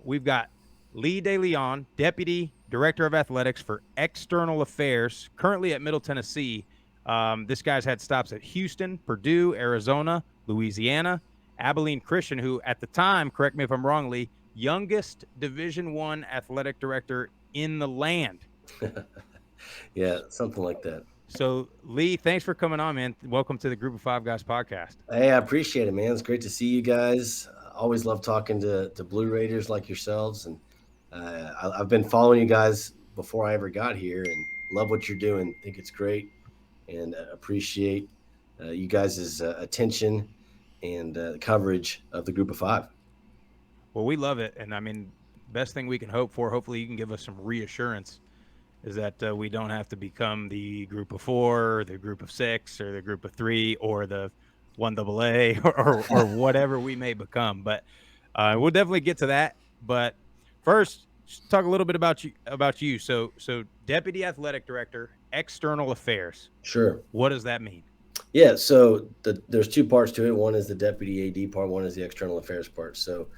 we've got Lee DeLeon, Deputy Director of Athletics for External Affairs, currently at Middle Tennessee. This guy's had stops at Houston, Purdue, Arizona, Louisiana, Abilene Christian, who at the time, correct me if I'm wrong, Lee, youngest Division I athletic director in the land. Yeah, something like that. So, Lee, thanks for coming on, man. Welcome to the Group of 5 Guys podcast. Hey, I appreciate it, man. It's great to see you guys. Always love talking to Blue Raiders like yourselves. And I've been following you guys before I ever got here and love what you're doing. Think it's great and appreciate you guys' attention and coverage of the Group of 5. Well, we love it. And, I mean, best thing we can hope for, hopefully you can give us some reassurance, is that we don't have to become the Group of 4 or the Group of 6 or the Group of 3 or the 1AA or whatever we may become. But we'll definitely get to that. But first, just talk a little bit about you. So Deputy Athletic Director, External Affairs. Sure. What does that mean? Yeah, so there's two parts to it. One is the Deputy AD part. One is the External Affairs part. So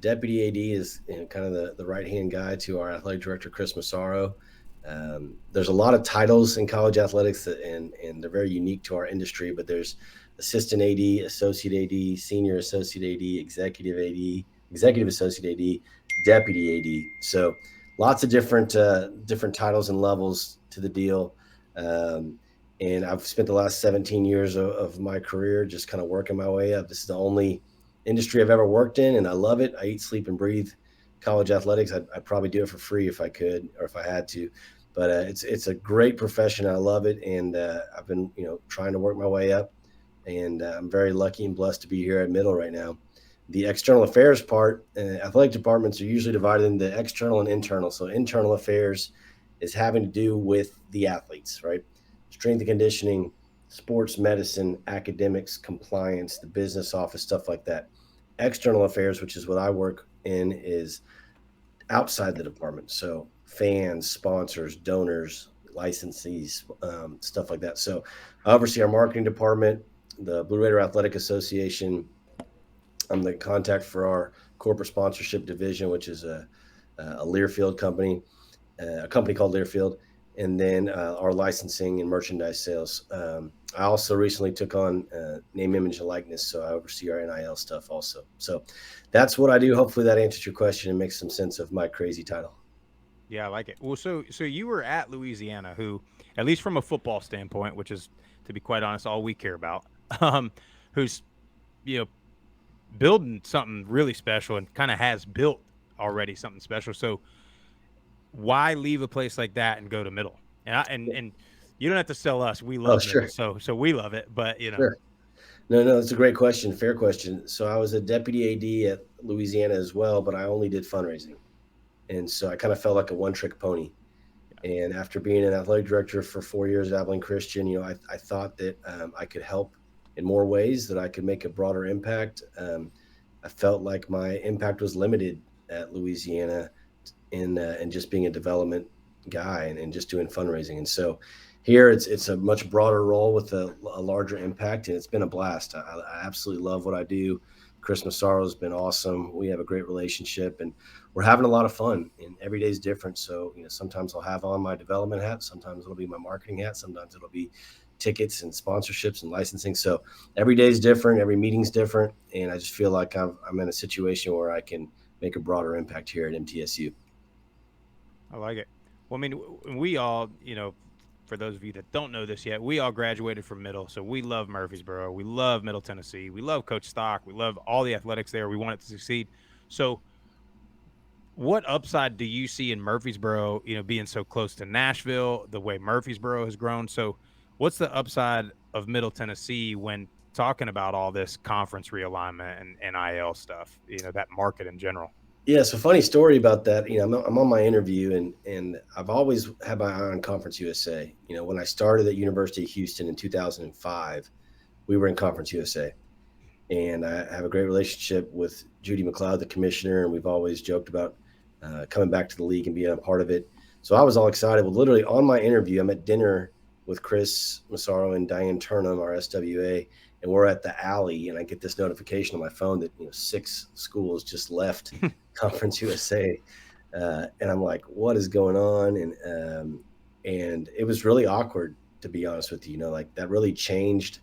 Deputy AD is kind of the right-hand guy to our Athletic Director, Chris Massaro. There's a lot of titles in college athletics and they're very unique to our industry, but there's assistant AD, associate AD, senior associate AD, executive AD, executive associate AD, deputy AD. So lots of different titles and levels to the deal. And I've spent the last 17 years of my career just kind of working my way up. This is the only industry I've ever worked in, and I love it. I eat, sleep, and breathe college athletics. I'd probably do it for free if I could or if I had to. But it's a great profession. I love it, and I've been trying to work my way up, and I'm very lucky and blessed to be here at Middle right now. The external affairs part, athletic departments are usually divided into external and internal. So internal affairs is having to do with the athletes, right? Strength and conditioning, sports medicine, academics, compliance, the business office, stuff like that. External affairs, which is what I work in, is outside the department. So fans, sponsors, donors, licensees, stuff like that. So I oversee our marketing department, the Blue Raider Athletic Association. I'm the contact for our corporate sponsorship division, which is a Learfield company, a company called Learfield, and then our licensing and merchandise sales. I also recently took on name, image, and likeness, so I oversee our NIL stuff also. So that's what I do. Hopefully that answers your question and makes some sense of my crazy title. Yeah, I like it. Well, so you were at Louisiana, who, at least from a football standpoint, which is, to be quite honest, all we care about, who's, building something really special and kind of has built already something special. So why leave a place like that and go to Middle? And you don't have to sell us. We love sure. Middle, so we love it. But Sure. No, that's a great question. Fair question. So I was a deputy AD at Louisiana as well, but I only did fundraising. And so I kind of felt like a one-trick pony. And after being an athletic director for 4 years at Abilene Christian, I thought that I could help in more ways, that I could make a broader impact. I felt like my impact was limited at Louisiana in just being a development guy and just doing fundraising. And so here it's a much broader role with a larger impact, and it's been a blast. I absolutely love what I do. Chris Massaro has been awesome. We have a great relationship, and we're having a lot of fun, and every day is different. So, sometimes I'll have on my development hat. Sometimes it'll be my marketing hat. Sometimes it'll be tickets and sponsorships and licensing. So every day is different. Every meeting's different. And I just feel like I'm in a situation where I can make a broader impact here at MTSU. I like it. Well, I mean, we all, for those of you that don't know this yet, we all graduated from Middle. So we love Murfreesboro. We love Middle Tennessee. We love Coach Stock. We love all the athletics there. We want it to succeed. So what upside do you see in Murfreesboro, being so close to Nashville, the way Murfreesboro has grown? So what's the upside of Middle Tennessee when talking about all this conference realignment and NIL stuff, that market in general? Yeah, so funny story about that. I'm on my interview, and I've always had my eye on Conference USA. When I started at University of Houston in 2005, we were in Conference USA. And I have a great relationship with Judy McLeod, the commissioner, and we've always joked about coming back to the league and being a part of it. So I was all excited. Well, literally on my interview, I'm at dinner with Chris Massaro and Diane Turnham, our SWA, and we're at the alley, and I get this notification on my phone that 6 schools just left Conference USA, and I'm like, what is going on? And it was really awkward, to be honest with you. That really changed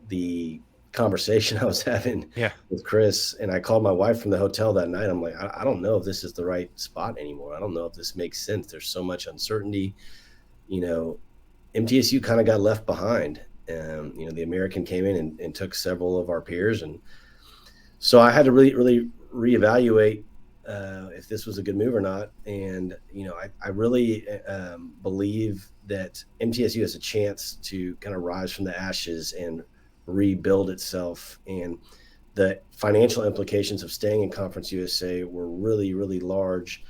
the conversation I was having with Chris. And I called my wife from the hotel that night. I'm like, I don't know if this is the right spot anymore. I don't know if this makes sense. There's so much uncertainty. MTSU kind of got left behind. The American came in and took several of our peers. And so I had to really reevaluate if this was a good move or not. And, I really believe that MTSU has a chance to kind of rise from the ashes and rebuild itself. And the financial implications of staying in Conference USA were really, really large.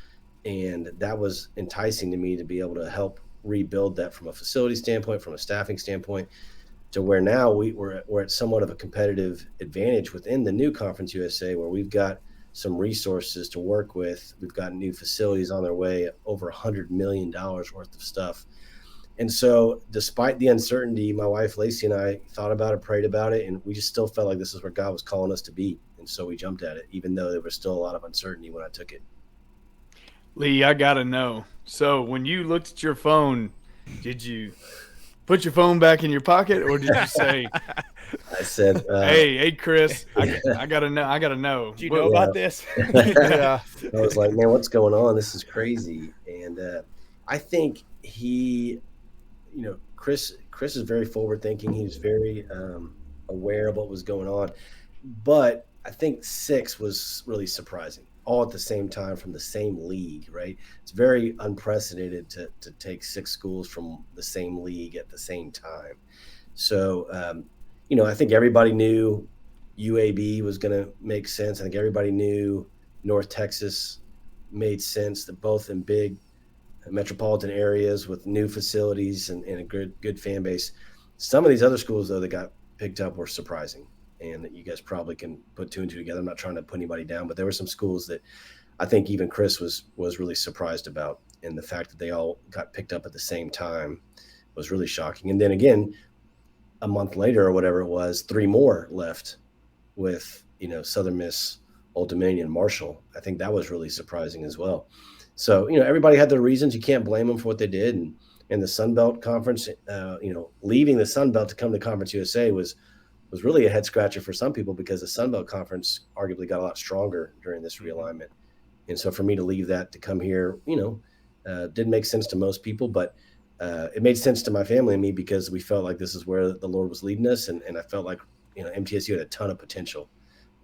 And that was enticing to me to be able to help rebuild that from a facility standpoint, from a staffing standpoint, to where now we're at somewhat of a competitive advantage within the new Conference USA, where we've got some resources to work with. We've got new facilities on their way, over $100 million worth of stuff. And so despite the uncertainty, my wife Lacey and I thought about it, prayed about it, and we just still felt like this is where God was calling us to be. And so we jumped at it, even though there was still a lot of uncertainty when I took it. Lee, I got to know. So when you looked at your phone, did you put your phone back in your pocket, or did you say, I said, hey, Chris, I got to know. Do you know about this? Yeah. I was like, man, what's going on? This is crazy. And I think Chris Chris is very forward thinking. He was very aware of what was going on. But I think 6 was really surprising, all at the same time from the same league, right? It's very unprecedented to take 6 schools from the same league at the same time. So, I think everybody knew UAB was going to make sense. I think everybody knew North Texas made sense, that both in big metropolitan areas with new facilities and a good fan base. Some of these other schools, though, that got picked up were surprising, and that you guys probably can put 2 and 2 together. I'm not trying to put anybody down, but there were some schools that I think even Chris was really surprised about, and the fact that they all got picked up at the same time was really shocking. And then again, a month later or whatever it was, 3 more left with Southern Miss, Old Dominion, Marshall. I think that was really surprising as well. So, everybody had their reasons. You can't blame them for what they did. And the Sun Belt Conference, leaving the Sun Belt to come to Conference USA was really a head scratcher for some people, because the Sun Belt Conference arguably got a lot stronger during this realignment. And so for me to leave that to come here, didn't make sense to most people, but it made sense to my family and me, because we felt like this is where the Lord was leading us. And I felt like, MTSU had a ton of potential,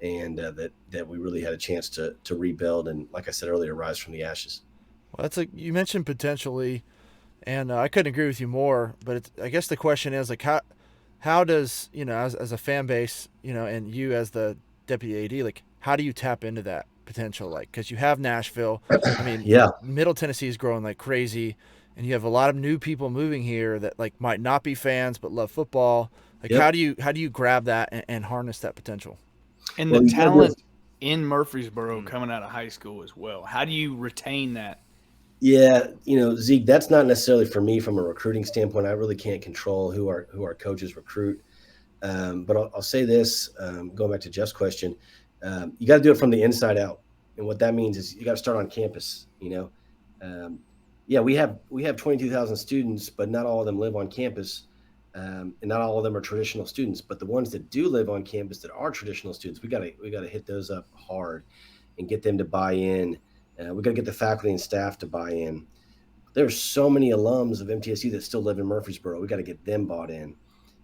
and that we really had a chance to rebuild. And like I said earlier, rise from the ashes. Well, you mentioned potentially, and I couldn't agree with you more, but I guess the question is, like, how does, as a fan base, and you as the deputy AD, like, how do you tap into that potential? Like, because you have Nashville, I mean, Yeah. Middle Tennessee is growing like crazy, and you have a lot of new people moving here that like might not be fans but love football. Like, Yep. how do you grab that and harness that potential? And Well, the you gotta talent in Murfreesboro coming out of high school as well. How do you retain that? Yeah, Zeke, that's not necessarily for me from a recruiting standpoint. I really can't control who our coaches recruit. But I'll say this, going back to Jeff's question, you got to do it from the inside out. And what that means is you got to start on campus. Yeah, we have 22,000 students, but not all of them live on campus. And not all of them are traditional students, but the ones that do live on campus that are traditional students, we got to hit those up hard and get them to buy in. We got to get the faculty and staff to buy in. There's so many alums of MTSU that still live in Murfreesboro. We got to get them bought in.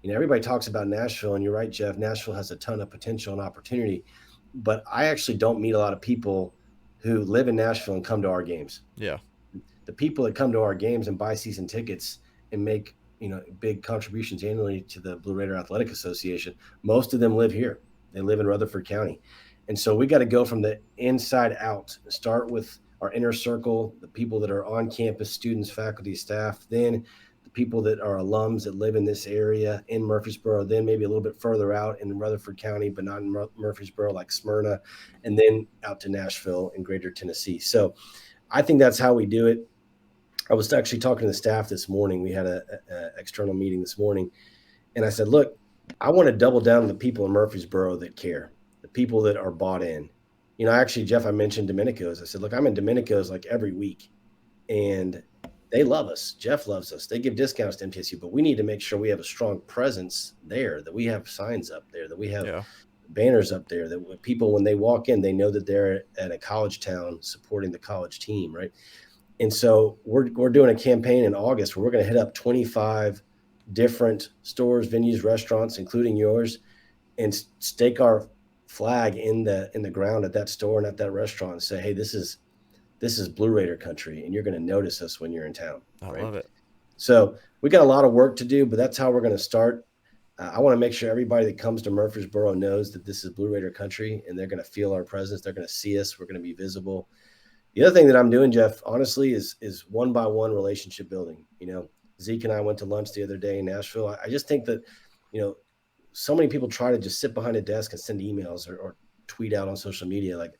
Everybody talks about Nashville, and you're right, Jeff. Nashville has a ton of potential and opportunity, but I actually don't meet a lot of people who live in Nashville and come to our games. Yeah. The people that come to our games and buy season tickets and make big contributions annually to the Blue Raider Athletic Association, most of them live here. They live in Rutherford County. And so we got to go from the inside out, start with our inner circle, the people that are on campus, students, faculty, staff, then the people that are alums that live in this area in Murfreesboro, then maybe a little bit further out in Rutherford County, but not in Murfreesboro, like Smyrna, and then out to Nashville and Greater Tennessee. So I think that's how we do it. I was actually talking to the staff this morning. We had an external meeting this morning, and I said, look, I want to double down on the people in Murfreesboro that care, the people that are bought in. Actually, Jeff, I mentioned Domenico's. I said, look, I'm in Domenico's like every week, and they love us. Jeff loves us. They give discounts to MTSU, but we need to make sure we have a strong presence there, that we have signs up there, that we have banners up there, that people, when they walk in, they know that they're at a college town supporting the college team, right? And so we're doing a campaign in August where we're going to hit up 25 different stores, venues, restaurants, including yours, and stake our flag in the ground at that store and at that restaurant and say, hey, this is Blue Raider country, and you're going to notice us when you're in town. I love it. So we got a lot of work to do, but that's how we're going to start. I want to make sure everybody that comes to Murfreesboro knows that this is Blue Raider country, and they're going to feel our presence. They're going to see us. We're going to be visible. The other thing that I'm doing, Jeff, honestly, is one-by-one relationship building. Zeke and I went to lunch the other day in Nashville. I just think that, so many people try to just sit behind a desk and send emails or tweet out on social media. Like,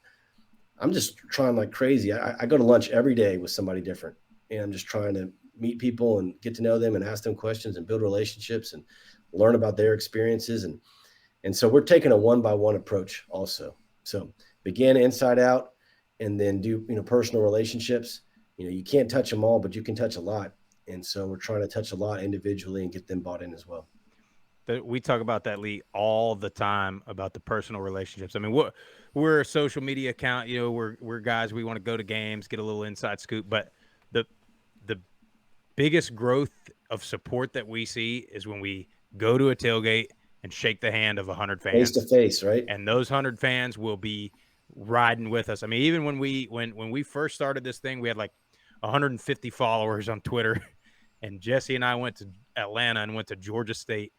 I'm just trying like crazy. I go to lunch every day with somebody different, and I'm just trying to meet people and get to know them and ask them questions and build relationships and learn about their experiences. And so we're taking a one-by-one approach also. So begin inside out, and then do, personal relationships. You can't touch them all, but you can touch a lot. And so we're trying to touch a lot individually and get them bought in as well. We talk about that, Lee, all the time, about the personal relationships. I mean, we're a social media account, we're guys, we want to go to games, get a little inside scoop, but the biggest growth of support that we see is when we go to a tailgate and shake the hand of 100 fans. Face to face, right? And those 100 fans will be riding with us. I mean, even when we first started this thing, we had like 150 followers on Twitter, and Jesse and I went to Atlanta and went to Georgia State,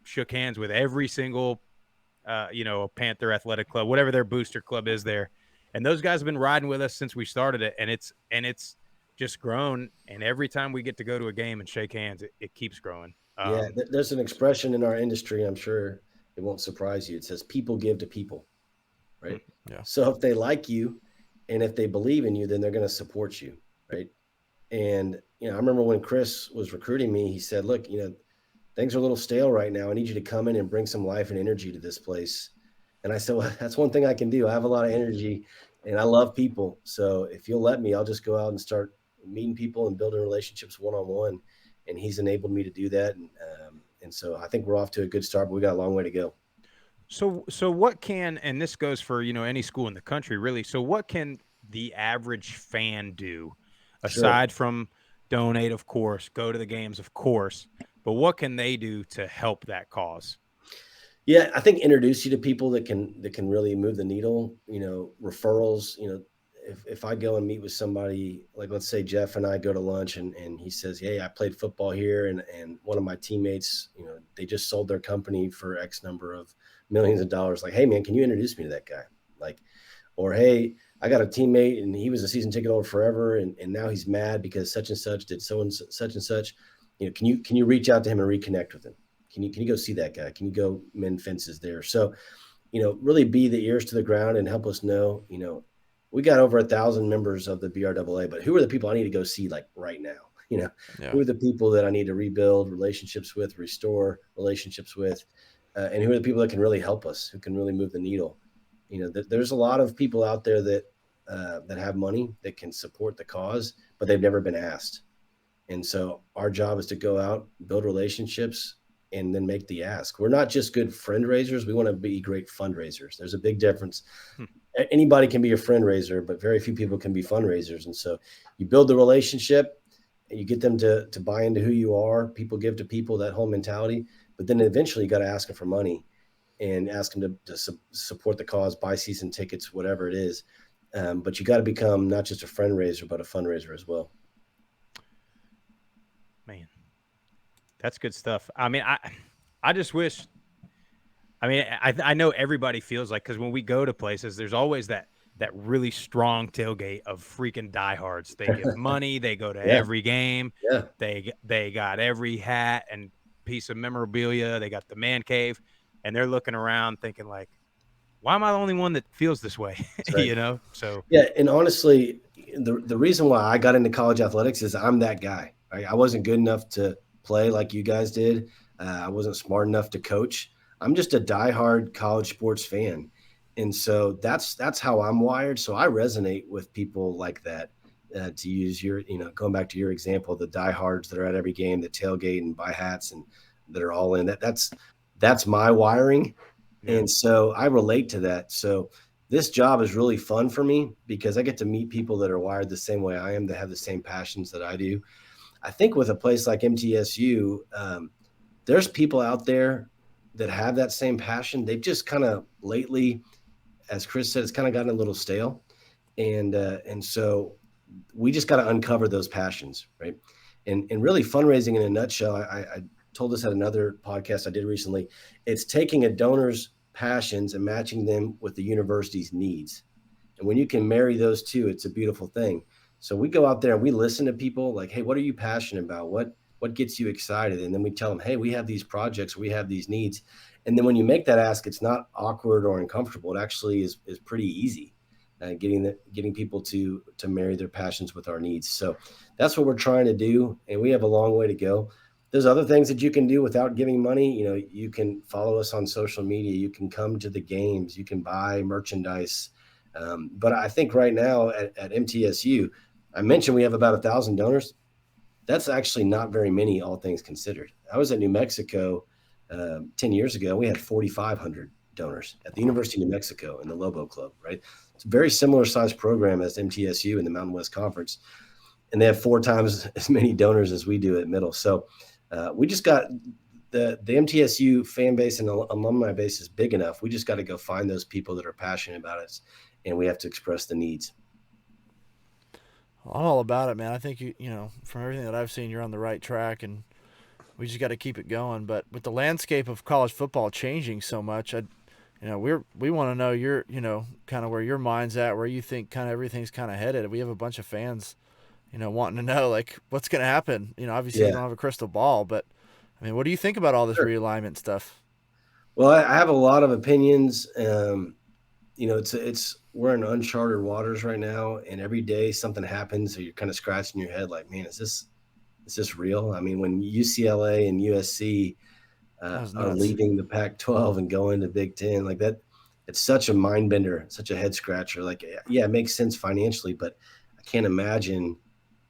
shook hands with every single, Panther Athletic Club, whatever their booster club is there. And those guys have been riding with us since we started it, and it's just grown. And every time we get to go to a game and shake hands, it keeps growing. There's an expression in our industry, I'm sure it won't surprise you. It says people give to people, right? Yeah. So if they like you and if they believe in you, then they're going to support you, right? And, I remember when Chris was recruiting me, he said, look, things are a little stale right now. I need you to come in and bring some life and energy to this place. And I said, well, that's one thing I can do. I have a lot of energy and I love people. So if you'll let me, I'll just go out and start meeting people and building relationships one-on-one. And he's enabled me to do that. And so I think we're off to a good start, but we got a long way to go. So what can, and this goes for, any school in the country really. So what can the average fan do aside from donate, of course, go to the games, of course, but what can they do to help that cause? Yeah, I think introduce you to people that can really move the needle, referrals, if I go and meet with somebody, like let's say Jeff and I go to lunch and he says, hey, I played football here and one of my teammates, they just sold their company for X number of millions of dollars. Like, hey man, can you introduce me to that guy? Like, or, hey, I got a teammate and he was a season ticket holder forever. And now he's mad because such and such did so and such and such, can you reach out to him and reconnect with him? Can you go see that guy? Can you go mend fences there? So, really be the ears to the ground and help us know, we got over 1,000 members of the BRAA, but who are the people I need to go see like right now? Who are the people that I need to rebuild relationships with, restore relationships with, and who are the people that can really help us, who can really move the needle? There's a lot of people out there that have money that can support the cause, but they've never been asked. And so our job is to go out, build relationships, and then make the ask. We're not just good friend raisers. We want to be great fundraisers. There's a big difference. Anybody can be a friend raiser, but very few people can be fundraisers. And so you build the relationship and you get them to buy into who you are. People give to people, that whole mentality. But then eventually you got to ask them for money and ask them to support the cause, buy season tickets, whatever it is. But you got to become not just a friend raiser, but a fundraiser as well. Man, that's good stuff. I mean, I just wish, I know everybody feels like, because when we go to places, there's always that really strong tailgate of freaking diehards. They give money, they go to every game, they got every hat and piece of memorabilia, they got the man cave, and they're looking around thinking like, why am I the only one that feels this way? Right. So and honestly, the reason why I got into college athletics is I'm that guy. Right? I wasn't good enough to play like you guys did. I wasn't smart enough to coach. I'm just a diehard college sports fan. And so that's how I'm wired. So I resonate with people like that, to use your, going back to your example, the diehards that are at every game, that tailgate and buy hats and that are all in. That's my wiring. Yeah. And so I relate to that. So this job is really fun for me because I get to meet people that are wired the same way I am, that have the same passions that I do. I think with a place like MTSU, there's people out there that have that same passion. They've just kind of lately, as Chris said, it's kind of gotten a little stale. And so we just got to uncover those passions, right? And really fundraising in a nutshell, I told this at another podcast I did recently, it's taking a donor's passions and matching them with the university's needs. And when you can marry those two, it's a beautiful thing. So we go out there and we listen to people like, hey, what are you passionate about? What gets you excited? And then we tell them, hey, we have these projects, we have these needs. And then when you make that ask, it's not awkward or uncomfortable. It actually is pretty easy, getting people to marry their passions with our needs. So that's what we're trying to do. And we have a long way to go. There's other things that you can do without giving money. You can follow us on social media. You can come to the games. You can buy merchandise. But I think right now at MTSU, I mentioned we have about 1,000 donors. That's actually not very many, all things considered. I was at New Mexico 10 years ago. We had 4,500 donors at the University of New Mexico in the Lobo Club, right? It's a very similar size program as MTSU in the Mountain West Conference. and they have 4 times as many donors as we do at Middle. So we just got the MTSU fan base and alumni base is big enough. We just got to go find those people that are passionate about it, and we have to express the needs. I'm all about it, man. I think you know, from everything that I've seen, you're on the right track, and we just got to keep it going. But with the landscape of college football changing so much, we want to know your, kind of where your mind's at, where you think kind of everything's kind of headed. We have a bunch of fans, wanting to know like what's going to happen. Obviously you don't have a crystal ball, but I mean, what do you think about all this realignment stuff? Well, I have a lot of opinions. It's we're in uncharted waters right now, and every day something happens, so you're kind of scratching your head like, man, is this real? I mean, when UCLA and USC are leaving the Pac-12 and going to Big Ten, like that, it's such a mind bender, such a head scratcher. Like, yeah, it makes sense financially, but I can't imagine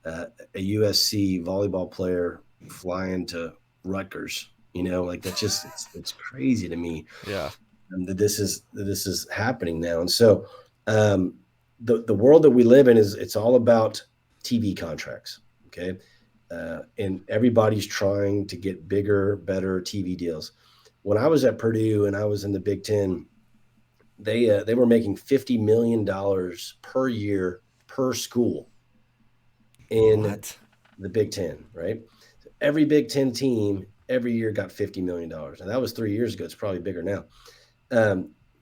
a USC volleyball player flying to Rutgers. Like that's just it's crazy to me. Yeah, that this is happening now, and so the world that we live in it's all about TV contracts. Okay. And everybody's trying to get bigger, better TV deals. When I was at Purdue and I was in the Big Ten, they were making $50 million per year per school in the Big Ten, right? So every Big Ten team every year got $50 million. And that was 3 years ago. It's probably bigger now.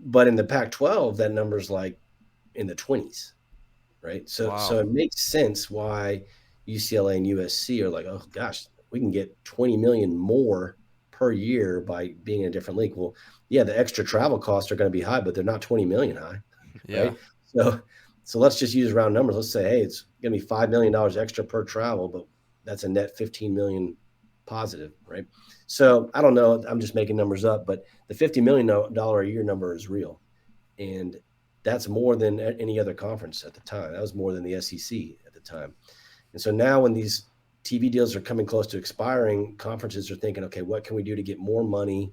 But in the Pac-12, that number's like in the 20s, right? So it makes sense why UCLA and USC are like, oh gosh, we can get 20 million more per year by being in a different league. Well, yeah, the extra travel costs are going to be high, but they're not 20 million high. Right? So let's just use round numbers. Let's say, hey, it's going to be $5 million extra per travel, but that's a net 15 million positive, right? So I don't know. I'm just making numbers up, but the $50 million a year number is real. And that's more than any other conference at the time. That was more than the SEC at the time. And so now when these TV deals are coming close to expiring, conferences are thinking, okay, what can we do to get more money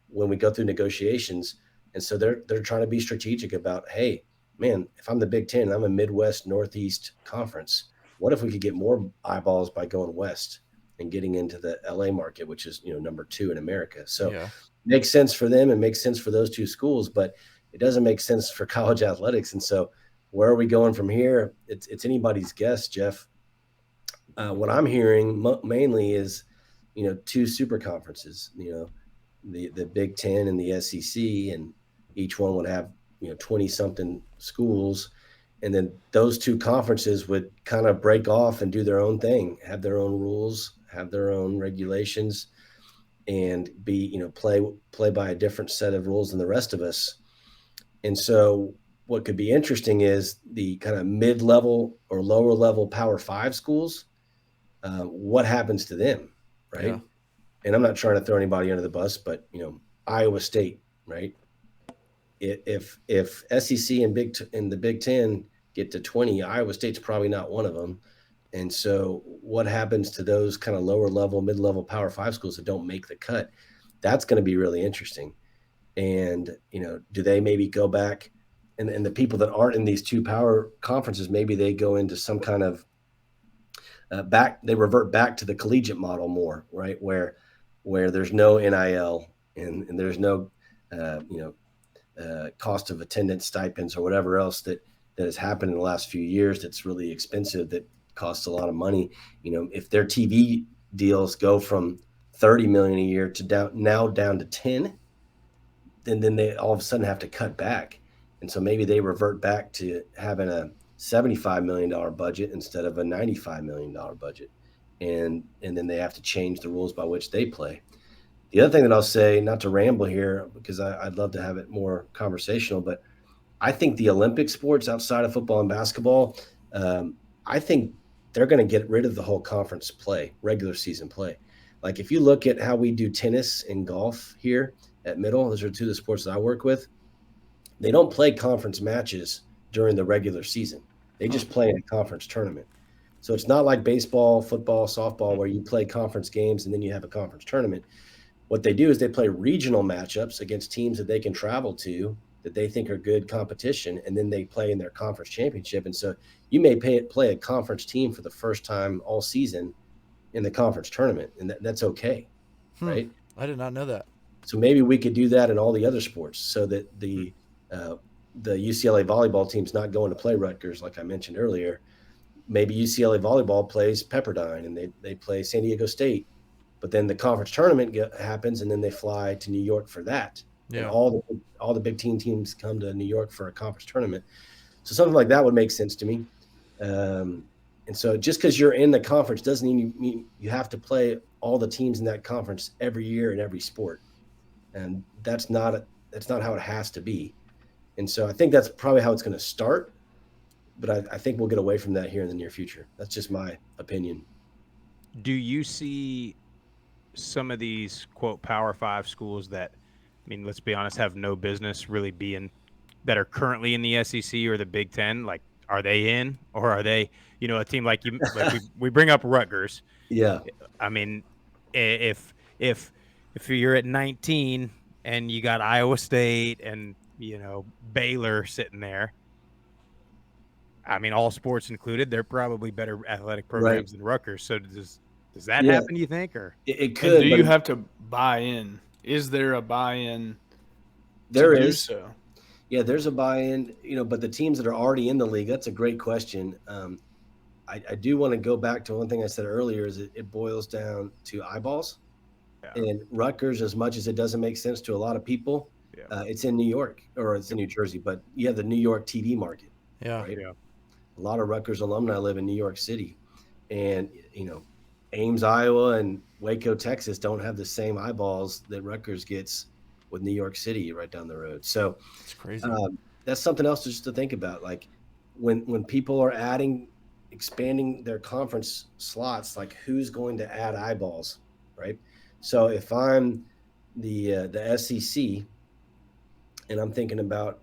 when we go through negotiations? And so they're trying to be strategic about, hey, man, if I'm the Big Ten and I'm a Midwest Northeast conference, what if we could get more eyeballs by going west and getting into the LA market, which is, number 2 in America. So it makes sense for them and makes sense for those 2 schools, but it doesn't make sense for college athletics. And so where are we going from here? It's anybody's guess, Jeff. What I'm hearing mainly is, 2 super conferences, the Big Ten and the SEC, and each one would have, 20 something schools. And then those 2 conferences would kind of break off and do their own thing, have their own rules, have their own regulations, and be, play by a different set of rules than the rest of us. And so what could be interesting is the kind of mid-level or lower level Power 5 schools. What happens to them, right? Yeah. And I'm not trying to throw anybody under the bus, but Iowa State, right? If SEC and the Big Ten get to 20, Iowa State's probably not one of them. And so what happens to those kind of lower level, mid-level Power 5 schools that don't make the cut? That's going to be really interesting. And, do they maybe go back and the people that aren't in these 2 power conferences, maybe they go into some kind of they revert back to the collegiate model more, right? Where there's no NIL and there's no, cost of attendance stipends or whatever else that has happened in the last few years that's really expensive, that costs a lot of money. If their TV deals go from 30 million a year to down to 10, then they all of a sudden have to cut back. And so maybe they revert back to having a $75 million budget instead of a $95 million budget. And then they have to change the rules by which they play. The other thing that I'll say, not to ramble here, because I'd love to have it more conversational, but I think the Olympic sports outside of football and basketball, I think they're going to get rid of the whole conference play, regular season play. Like if you look at how we do tennis and golf here at Middle, those are 2 of the sports that I work with. They don't play conference matches during the regular season. They just play in a conference tournament. So it's not like baseball, football, softball, where you play conference games and then you have a conference tournament. What they do is they play regional matchups against teams that they can travel to that they think are good competition, and then they play in their conference championship. And so you may play a conference team for the first time all season in the conference tournament, and that's okay, right? I did not know that. So maybe we could do that in all the other sports, so that the UCLA volleyball team's not going to play Rutgers, like I mentioned earlier. Maybe UCLA volleyball plays Pepperdine, and they play San Diego State, but then the conference tournament happens, and then they fly to New York for that. Yeah. And all the Big Ten teams come to New York for a conference tournament. So something like that would make sense to me. And so just because you're in the conference doesn't mean you have to play all the teams in that conference every year in every sport. And that's not how it has to be. And so I think that's probably how it's going to start. But I think we'll get away from that here in the near future. That's just my opinion. Do you see some of these, quote, Power 5 schools that, I mean, let's be honest, have no business really being, that are currently in the SEC or the Big Ten? Like, are they in, or are they, a team like you? Like we bring up Rutgers. Yeah. I mean, if you're at 19 and you got Iowa State and Baylor sitting there, I mean, all sports included, they're probably better athletic programs than Rutgers. So does that happen, you think? Or it could. And do you have to buy in? Is there a buy-in? There is. So? Yeah, there's a buy-in, but the teams that are already in the league, that's a great question. I do want to go back to one thing I said earlier, is it boils down to eyeballs. Yeah. And Rutgers, as much as it doesn't make sense to a lot of people, it's in New York, or it's in New Jersey, but you have the New York TV market. Yeah. Right? Yeah. A lot of Rutgers alumni live in New York City, and Ames, Iowa, and Waco, Texas don't have the same eyeballs that Rutgers gets with New York City right down the road. So it's crazy. That's something else just to think about. Like when people are expanding their conference slots, like who's going to add eyeballs, right? So if I'm the SEC and I'm thinking about,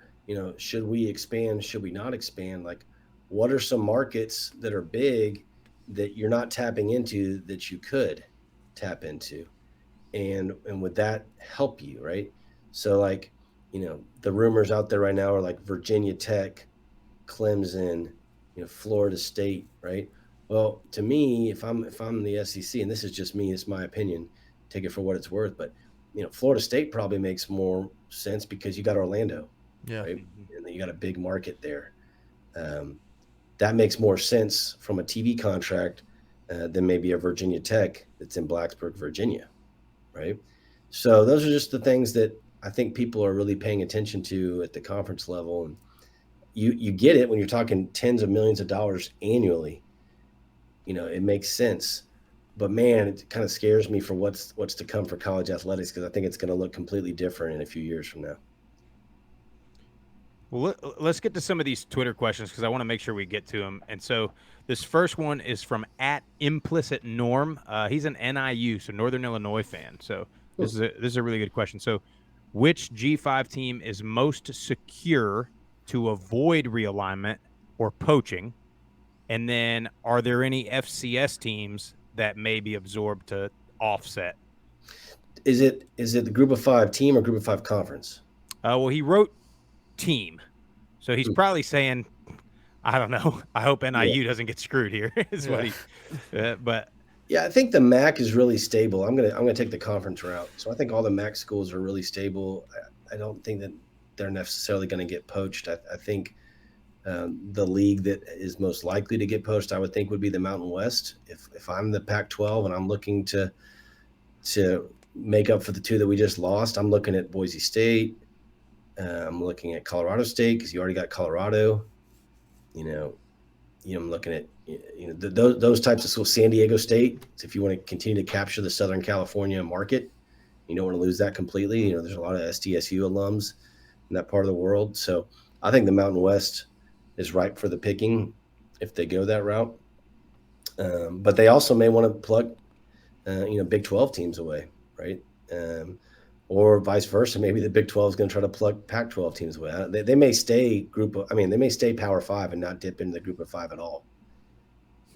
should we expand? Should we not expand? Like, what are some markets that are big that you're not tapping into that you could tap into? And would that help you, right? So like, the rumors out there right now are like Virginia Tech, Clemson, Florida State, right? Well, to me, if I'm the SEC, and this is just me, it's my opinion, take it for what it's worth, but Florida State probably makes more sense because you got Orlando, right? And you got a big market there. That makes more sense from a TV contract than maybe a Virginia Tech that's in Blacksburg, Virginia, right? So those are just the things that I think people are really paying attention to at the conference level. And you get it when you're talking tens of millions of dollars annually. It makes sense. But man, it kind of scares me for what's to come for college athletics, because I think it's going to look completely different in a few years from now. Well, let's get to some of these Twitter questions, because I want to make sure we get to them. And so this first one is from @ImplicitNorm. He's an NIU, so Northern Illinois fan. So this is a really good question. So which G5 team is most secure to avoid realignment or poaching? And then are there any FCS teams that may be absorbed to offset? Is it the Group of 5 team or Group of 5 conference? Well, he wrote team, so he's probably saying, I don't know, I hope NIU doesn't get screwed here. Is what he but yeah, I think the MAC is really stable. I'm gonna take the conference route. So I think all the MAC schools are really stable. I don't think that they're necessarily going to get poached. I think the league that is most likely to get poached, I would think, would be the Mountain West. If I'm the Pac-12 and I'm looking to make up for the two that we just lost, I'm looking at Boise State. I'm looking at Colorado State, because you already got Colorado. I'm looking at those types of schools. San Diego State, if you want to continue to capture the Southern California market, you don't want to lose that completely. There's a lot of SDSU alums in that part of the world. So I think the Mountain West is ripe for the picking if they go that route. But they also may want to plug, Big 12 teams away, right? Or vice versa. Maybe the Big 12 is going to try to plug Pac-12 teams away. They may stay they may stay Power 5 and not dip into the Group of 5 at all.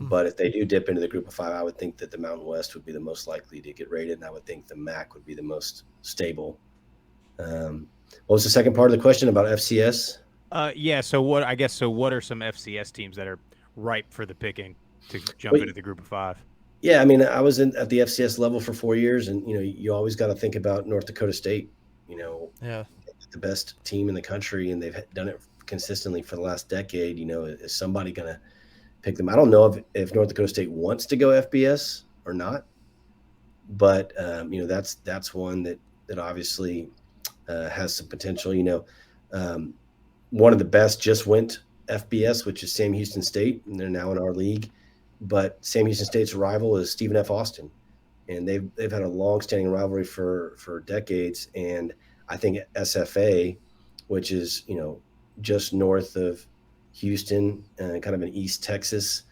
But if they do dip into the Group of 5, I would think that the Mountain West would be the most likely to get rated, and I would think the MAC would be the most stable. What was the second part of the question about FCS? Yeah. So what are some FCS teams that are ripe for the picking to jump into the group of 5? Yeah, I mean, I was at the FCS level for 4 years, and you always got to think about North Dakota State. Yeah. The best team in the country, and they've done it consistently for the last decade. Is somebody going to pick them? I don't know if North Dakota State wants to go FBS or not, but that's one that obviously has some potential. One of the best just went FBS, which is Sam Houston State, and they're now in our league. But Sam Houston State's rival is Stephen F. Austin, and they've had a long-standing rivalry for decades. And I think SFA, which is just north of Houston, kind of in East Texas,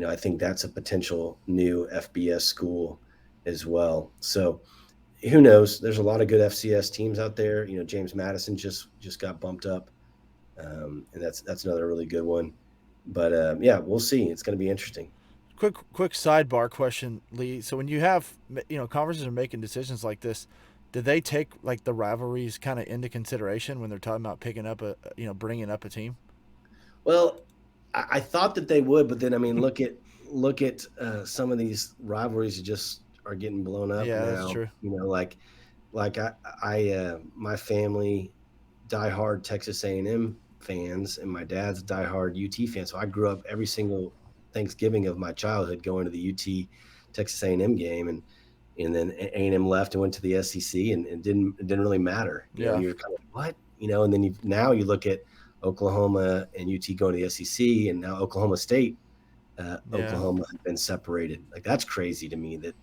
I think that's a potential new FBS school as well. So who knows? There's a lot of good FCS teams out there. James Madison just got bumped up, and that's another really good one. But yeah, we'll see. It's going to be interesting. Quick sidebar question, Lee. So when you have conferences are making decisions like this, do they take like the rivalries kind of into consideration when they're talking about picking up bringing up a team? Well, I thought that they would, but then look at some of these rivalries that just are getting blown up. Yeah, now. That's true. Like I my family diehard Texas A&M fans, and my dad's diehard UT fan. So I grew up every single Thanksgiving of my childhood going to the UT Texas A&M game, and then A&M left and went to the SEC, and it didn't really matter. You're kind of what, and then now you look at Oklahoma and UT going to the SEC, and now Oklahoma State, Oklahoma have been separated. Like, that's crazy to me that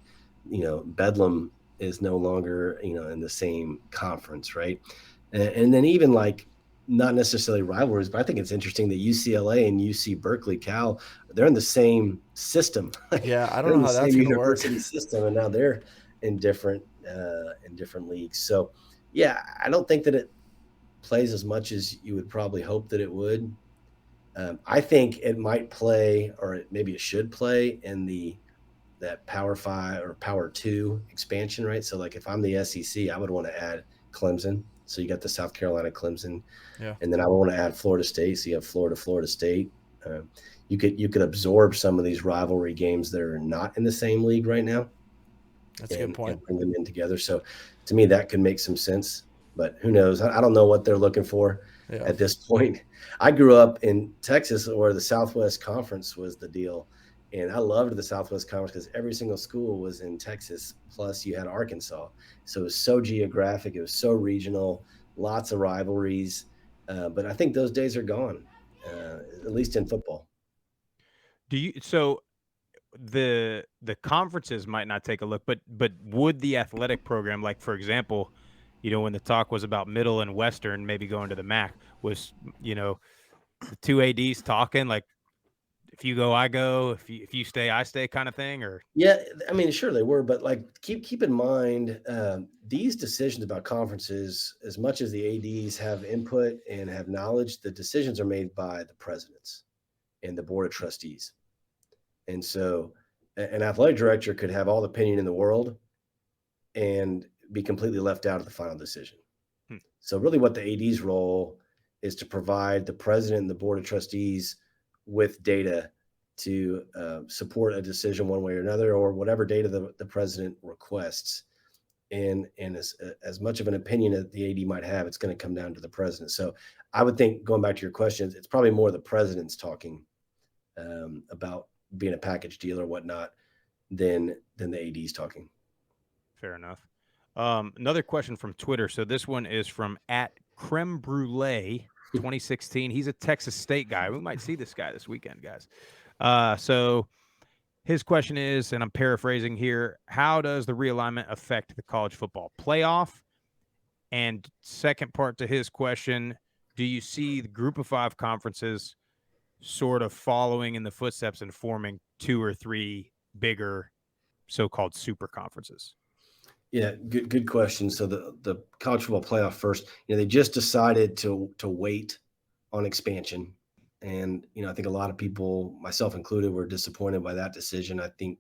Bedlam is no longer in the same conference, right? And then even like, not necessarily rivalries, but I think it's interesting that UCLA and UC Berkeley, Cal, they're in the same system. Yeah, I don't know how that's going to work. System, and now they're in different leagues. So, yeah, I don't think that it plays as much as you would probably hope that it would. I think it might play, or maybe it should play in that Power 5 or Power 2 expansion, right? So, like, if I'm the SEC, I would want to add Clemson. So you got the South Carolina Clemson, and then I want to add Florida State. So you have Florida State. You could absorb some of these rivalry games that are not in the same league right now. That's a good point. And bring them in together. So to me, that could make some sense. But who knows? I don't know what they're looking for at this point. I grew up in Texas, where the Southwest Conference was the deal. And I loved the Southwest Conference because every single school was in Texas, plus you had Arkansas. So it was so geographic. It was so regional, lots of rivalries. But I think those days are gone, at least in football. So the conferences might not take a look, but would the athletic program, like, for example, when the talk was about Middle and Western maybe going to the MAC, was, the two ADs talking like, if you go, I go. If you stay, I stay, kind of thing? Or yeah, I mean, sure they were, but like keep in mind these decisions about conferences, as much as the ADs have input and have knowledge, the decisions are made by the presidents and the board of trustees. And so an athletic director could have all the opinion in the world and be completely left out of the final decision. So really what the AD's role is to provide the president and the board of trustees with data to support a decision one way or another, or whatever data the president requests. And as much of an opinion that the AD might have, it's going to come down to the president. So I would think, going back to your questions, it's probably more the president's talking about being a package deal or whatnot than the AD's talking. Fair enough. Another question from Twitter. So this one is from @Creme Brulee 2016. He's a Texas State guy. We might see this guy this weekend, guys. So his question is, and I'm paraphrasing here, how does the realignment affect the college football playoff? And second part to his question, do you see the group of 5 conferences sort of following in the footsteps and forming 2 or 3 bigger so-called super conferences? Yeah, good question. So the college football playoff first, they just decided to wait on expansion. And, I think a lot of people, myself included, were disappointed by that decision. I think,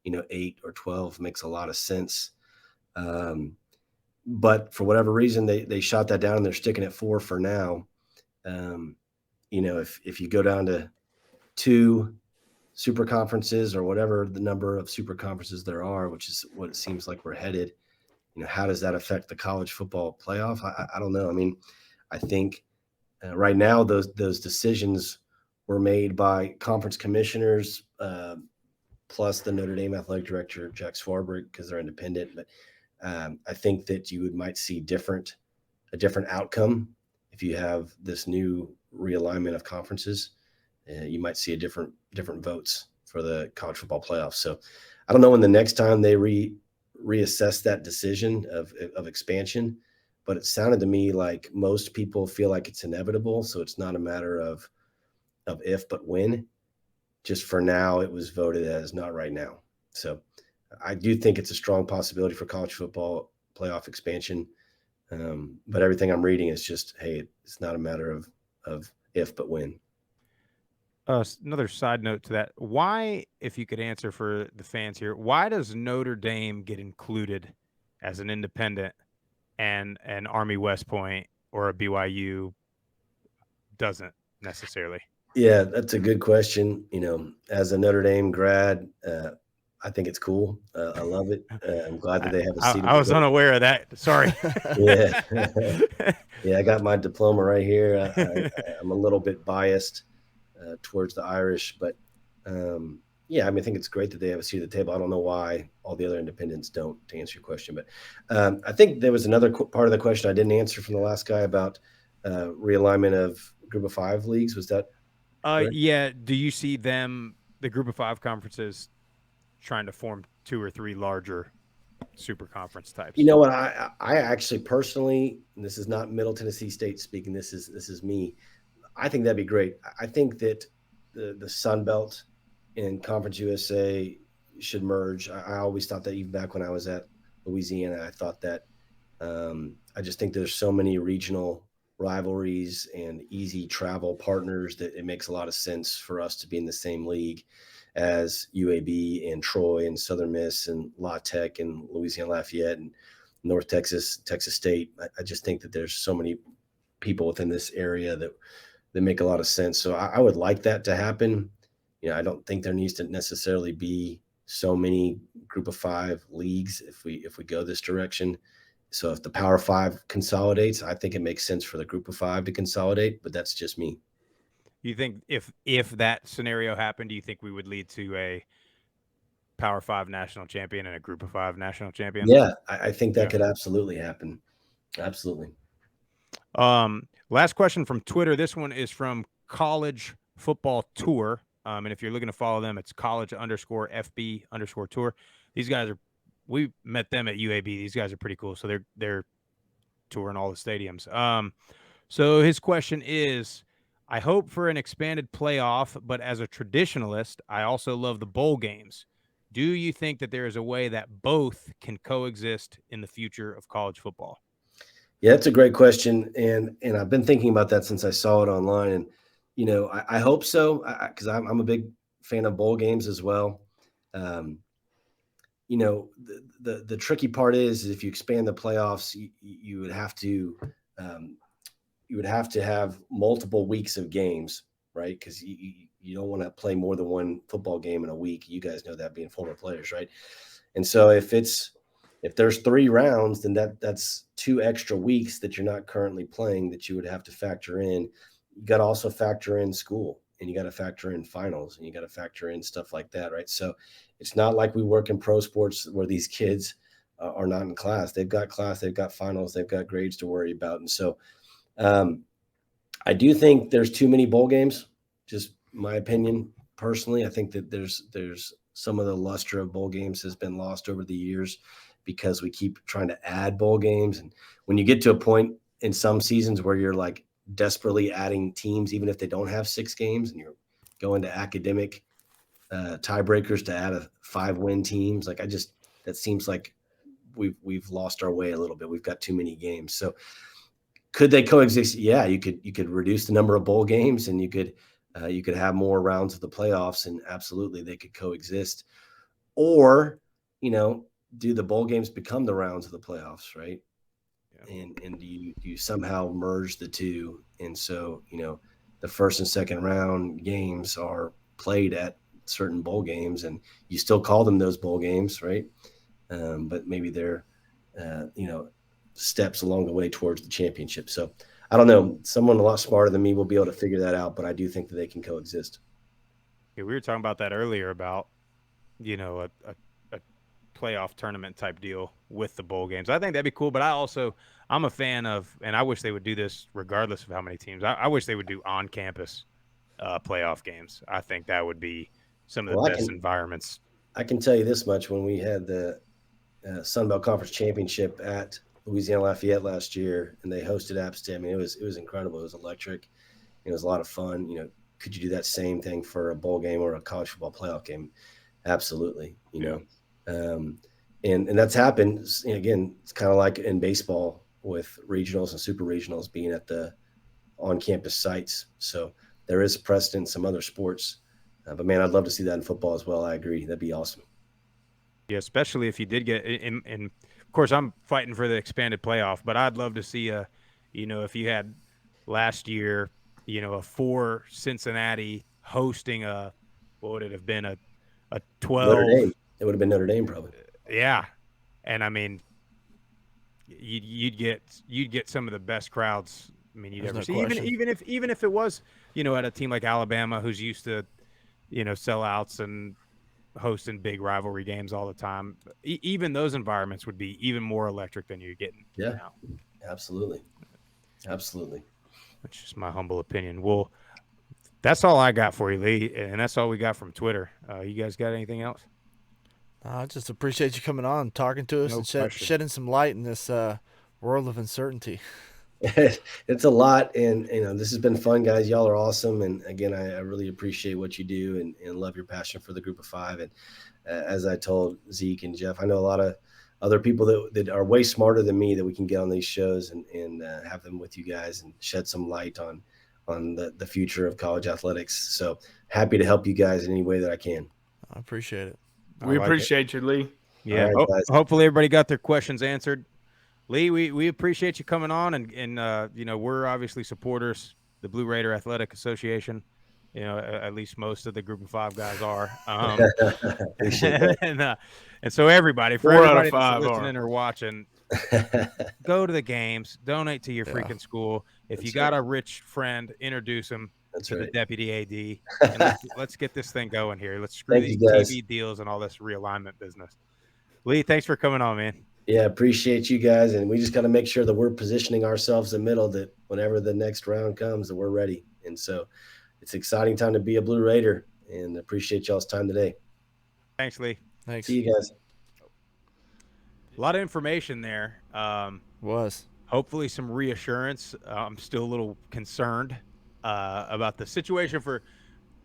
8 or 12 makes a lot of sense. but for whatever reason, they shot that down and they're sticking at 4 for now. If you go down to 2 super conferences or whatever the number of super conferences there are, which is what it seems like we're headed, how does that affect the college football playoff? I don't know. I mean, I think right now those decisions were made by conference commissioners, plus the Notre Dame athletic director, Jack Swarbrick, because they're independent. But I think that you might see a different outcome if you have this new realignment of conferences. You might see a different votes for the college football playoffs. So I don't know when the next time they reassess that decision of expansion, but it sounded to me like most people feel like it's inevitable. So it's not a matter of if, but when. Just for now, it was voted as not right now. So I do think it's a strong possibility for college football playoff expansion. But everything I'm reading is just, hey, it's not a matter of if, but when. Another side note to that. Why, if you could answer for the fans here, why does Notre Dame get included as an independent and an Army West Point or a BYU doesn't necessarily? Yeah, that's a good question. As a Notre Dame grad, I think it's cool. I love it. I'm glad that they have a seat. I was unaware of that. Sorry. Yeah. Yeah, I got my diploma right here. I'm a little bit biased towards the Irish, but yeah, I mean, I think it's great that they have a seat at the table. I don't know why all the other independents don't, to answer your question. But I think there was another part of the question I didn't answer from the last guy about realignment of Group of 5 leagues. Was that correct? Yeah. Do you see them, the Group of 5 conferences, trying to form 2 or 3 larger super conference types? You know what? I actually personally, and this is not Middle Tennessee State speaking, this is me. I think that'd be great. I think that the Sun Belt and Conference USA should merge. I always thought that, even back when I was at Louisiana, I thought that. I just think there's so many regional rivalries and easy travel partners that it makes a lot of sense for us to be in the same league as UAB and Troy and Southern Miss and La Tech and Louisiana Lafayette and North Texas, Texas State. I just think that there's so many people within this area that make a lot of sense. So I would like that to happen. I don't think there needs to necessarily be so many Group of 5 leagues if we go this direction. So if the Power 5 consolidates, I think it makes sense for the Group of 5 to consolidate, but that's just me. You think if that scenario happened, do you think we would lead to a Power 5 national champion and a Group of 5 national champion? Yeah, I think that could absolutely happen. Absolutely. Last question from Twitter. This one is from College Football Tour. And if you're looking to follow them, it's college_FB_tour. These guys we met them at UAB. These guys are pretty cool. So they're touring all the stadiums. So his question is, I hope for an expanded playoff, but as a traditionalist, I also love the bowl games. Do you think that there is a way that both can coexist in the future of college football? Yeah, that's a great question. And I've been thinking about that since I saw it online. And, I hope so, because I'm a big fan of bowl games as well. The tricky part is if you expand the playoffs, you would have to have multiple weeks of games, right? Because you don't want to play more than one football game in a week. You guys know that, being former players, right? And so if there's 3 rounds, then that's 2 extra weeks that you're not currently playing that you would have to factor in. You got to also factor in school, and you got to factor in finals, and you got to factor in stuff like that, right? So it's not like we work in pro sports where these kids are not in class. They've got class, they've got finals, they've got grades to worry about. And so I do think there's too many bowl games, just my opinion personally. I think that there's some of the luster of bowl games has been lost over the years because we keep trying to add bowl games. And when you get to a point in some seasons where you're like desperately adding teams, even if they don't have 6 games, and you're going to academic tiebreakers to add a 5-win teams, like that seems like we've lost our way a little bit. We've got too many games. So could they coexist? Yeah, you could reduce the number of bowl games, and you could have more rounds of the playoffs, and absolutely they could coexist. Or, do the bowl games become the rounds of the playoffs, right? and you somehow merge the two. And so, the first and second round games are played at certain bowl games, and you still call them those bowl games, right? But maybe they're, steps along the way towards the championship. So I don't know. Someone a lot smarter than me will be able to figure that out, but I do think that they can coexist. Yeah, we were talking about that earlier about, a playoff tournament type deal with the bowl games. I think that'd be cool, but I'm a fan of, and I wish they would do this regardless of how many teams. I wish they would do on-campus playoff games. I think that would be some of the best environments. I can tell you this much: when we had the Sun Belt Conference Championship at Louisiana Lafayette last year, and they hosted App State, I mean, it was incredible. It was electric. It was a lot of fun. Could you do that same thing for a bowl game or a college football playoff game? Absolutely. And that's happened. Again, it's kind of like in baseball with regionals and super regionals being at the on-campus sites. So there is precedent in some other sports. But, man, I'd love to see that in football as well. I agree. That'd be awesome. Yeah, especially if you did get in. Of course, I'm fighting for the expanded playoff, but I'd love to see if you had last year, a 4 Cincinnati hosting what would it have been, a 12? Notre Dame. It would have been Notre Dame probably. Yeah, and I mean, you'd get some of the best crowds. I mean, you'd ever see. Even if it was, at a team like Alabama, who's used to, sellouts and hosting big rivalry games all the time. Even those environments would be even more electric than you're getting now. Absolutely. That's just my humble opinion. Well, that's all I got for you, Lee, and that's all we got from Twitter. You guys got anything else? I just appreciate you coming on, talking to us, and shedding some light in this world of uncertainty. It's a lot, and this has been fun, guys. Y'all are awesome, and again, I really appreciate what you do and love your passion for the Group of Five. And as I told Zeke and Jeff, I know a lot of other people that are way smarter than me that we can get on these shows and have them with you guys and shed some light on the future of college athletics. So happy to help you guys in any way that I can. I appreciate it. We appreciate you, Lee. Yeah. Right, hopefully everybody got their questions answered. Lee, we appreciate you coming on, and we're obviously supporters, the Blue Raider Athletic Association. At least most of the Group of Five guys are. And so everybody, for everybody that's listening or watching, go to the games, donate to your freaking school. If you got a rich friend, introduce him to the deputy AD, and let's get this thing going here. Let's screw these TV deals and all this realignment business. Lee, thanks for coming on, man. Yeah, appreciate you guys, and we just got to make sure that we're positioning ourselves in the middle, that whenever the next round comes, that we're ready. And so it's an exciting time to be a Blue Raider, and appreciate y'all's time today. Thanks, Lee. Thanks. See you guys. A lot of information there. Hopefully some reassurance. I'm still a little concerned about the situation for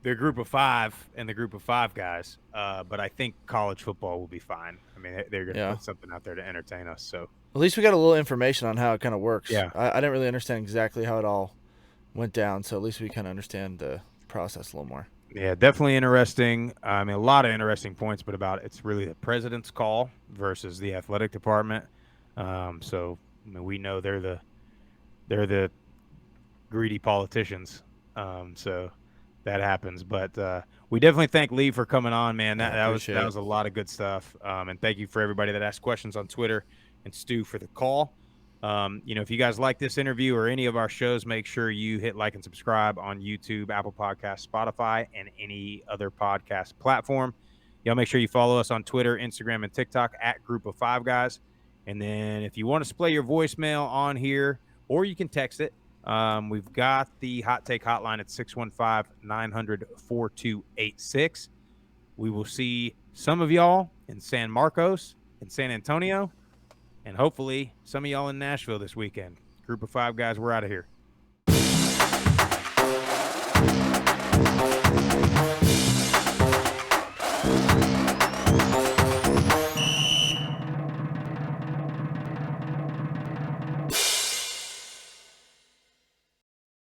the Group of Five and the Group of Five guys, but I think college football will be fine. I mean, they're going to put something out there to entertain us. So at least we got a little information on how it kind of works. Yeah, I didn't really understand exactly how it all went down, so at least we kind of understand the process a little more. Yeah, definitely interesting. I mean, a lot of interesting points, but it's really the president's call versus the athletic department. So I mean, we know they're the greedy politicians. So that happens, but we definitely thank Lee for coming on, man. That was a lot of good stuff. And thank you for everybody that asked questions on Twitter, and Stu for the call. If you guys like this interview or any of our shows, make sure you hit like and subscribe on YouTube, Apple Podcasts, Spotify, and any other podcast platform. Y'all make sure you follow us on Twitter, Instagram, and TikTok at Group of Five Guys. And then if you want to display your voicemail on here, or you can text it, we've got the Hot Take Hotline at 615-900-4286. We will see some of y'all in San Marcos, in San Antonio, and hopefully some of y'all in Nashville this weekend. Group of Five Guys, we're out of here.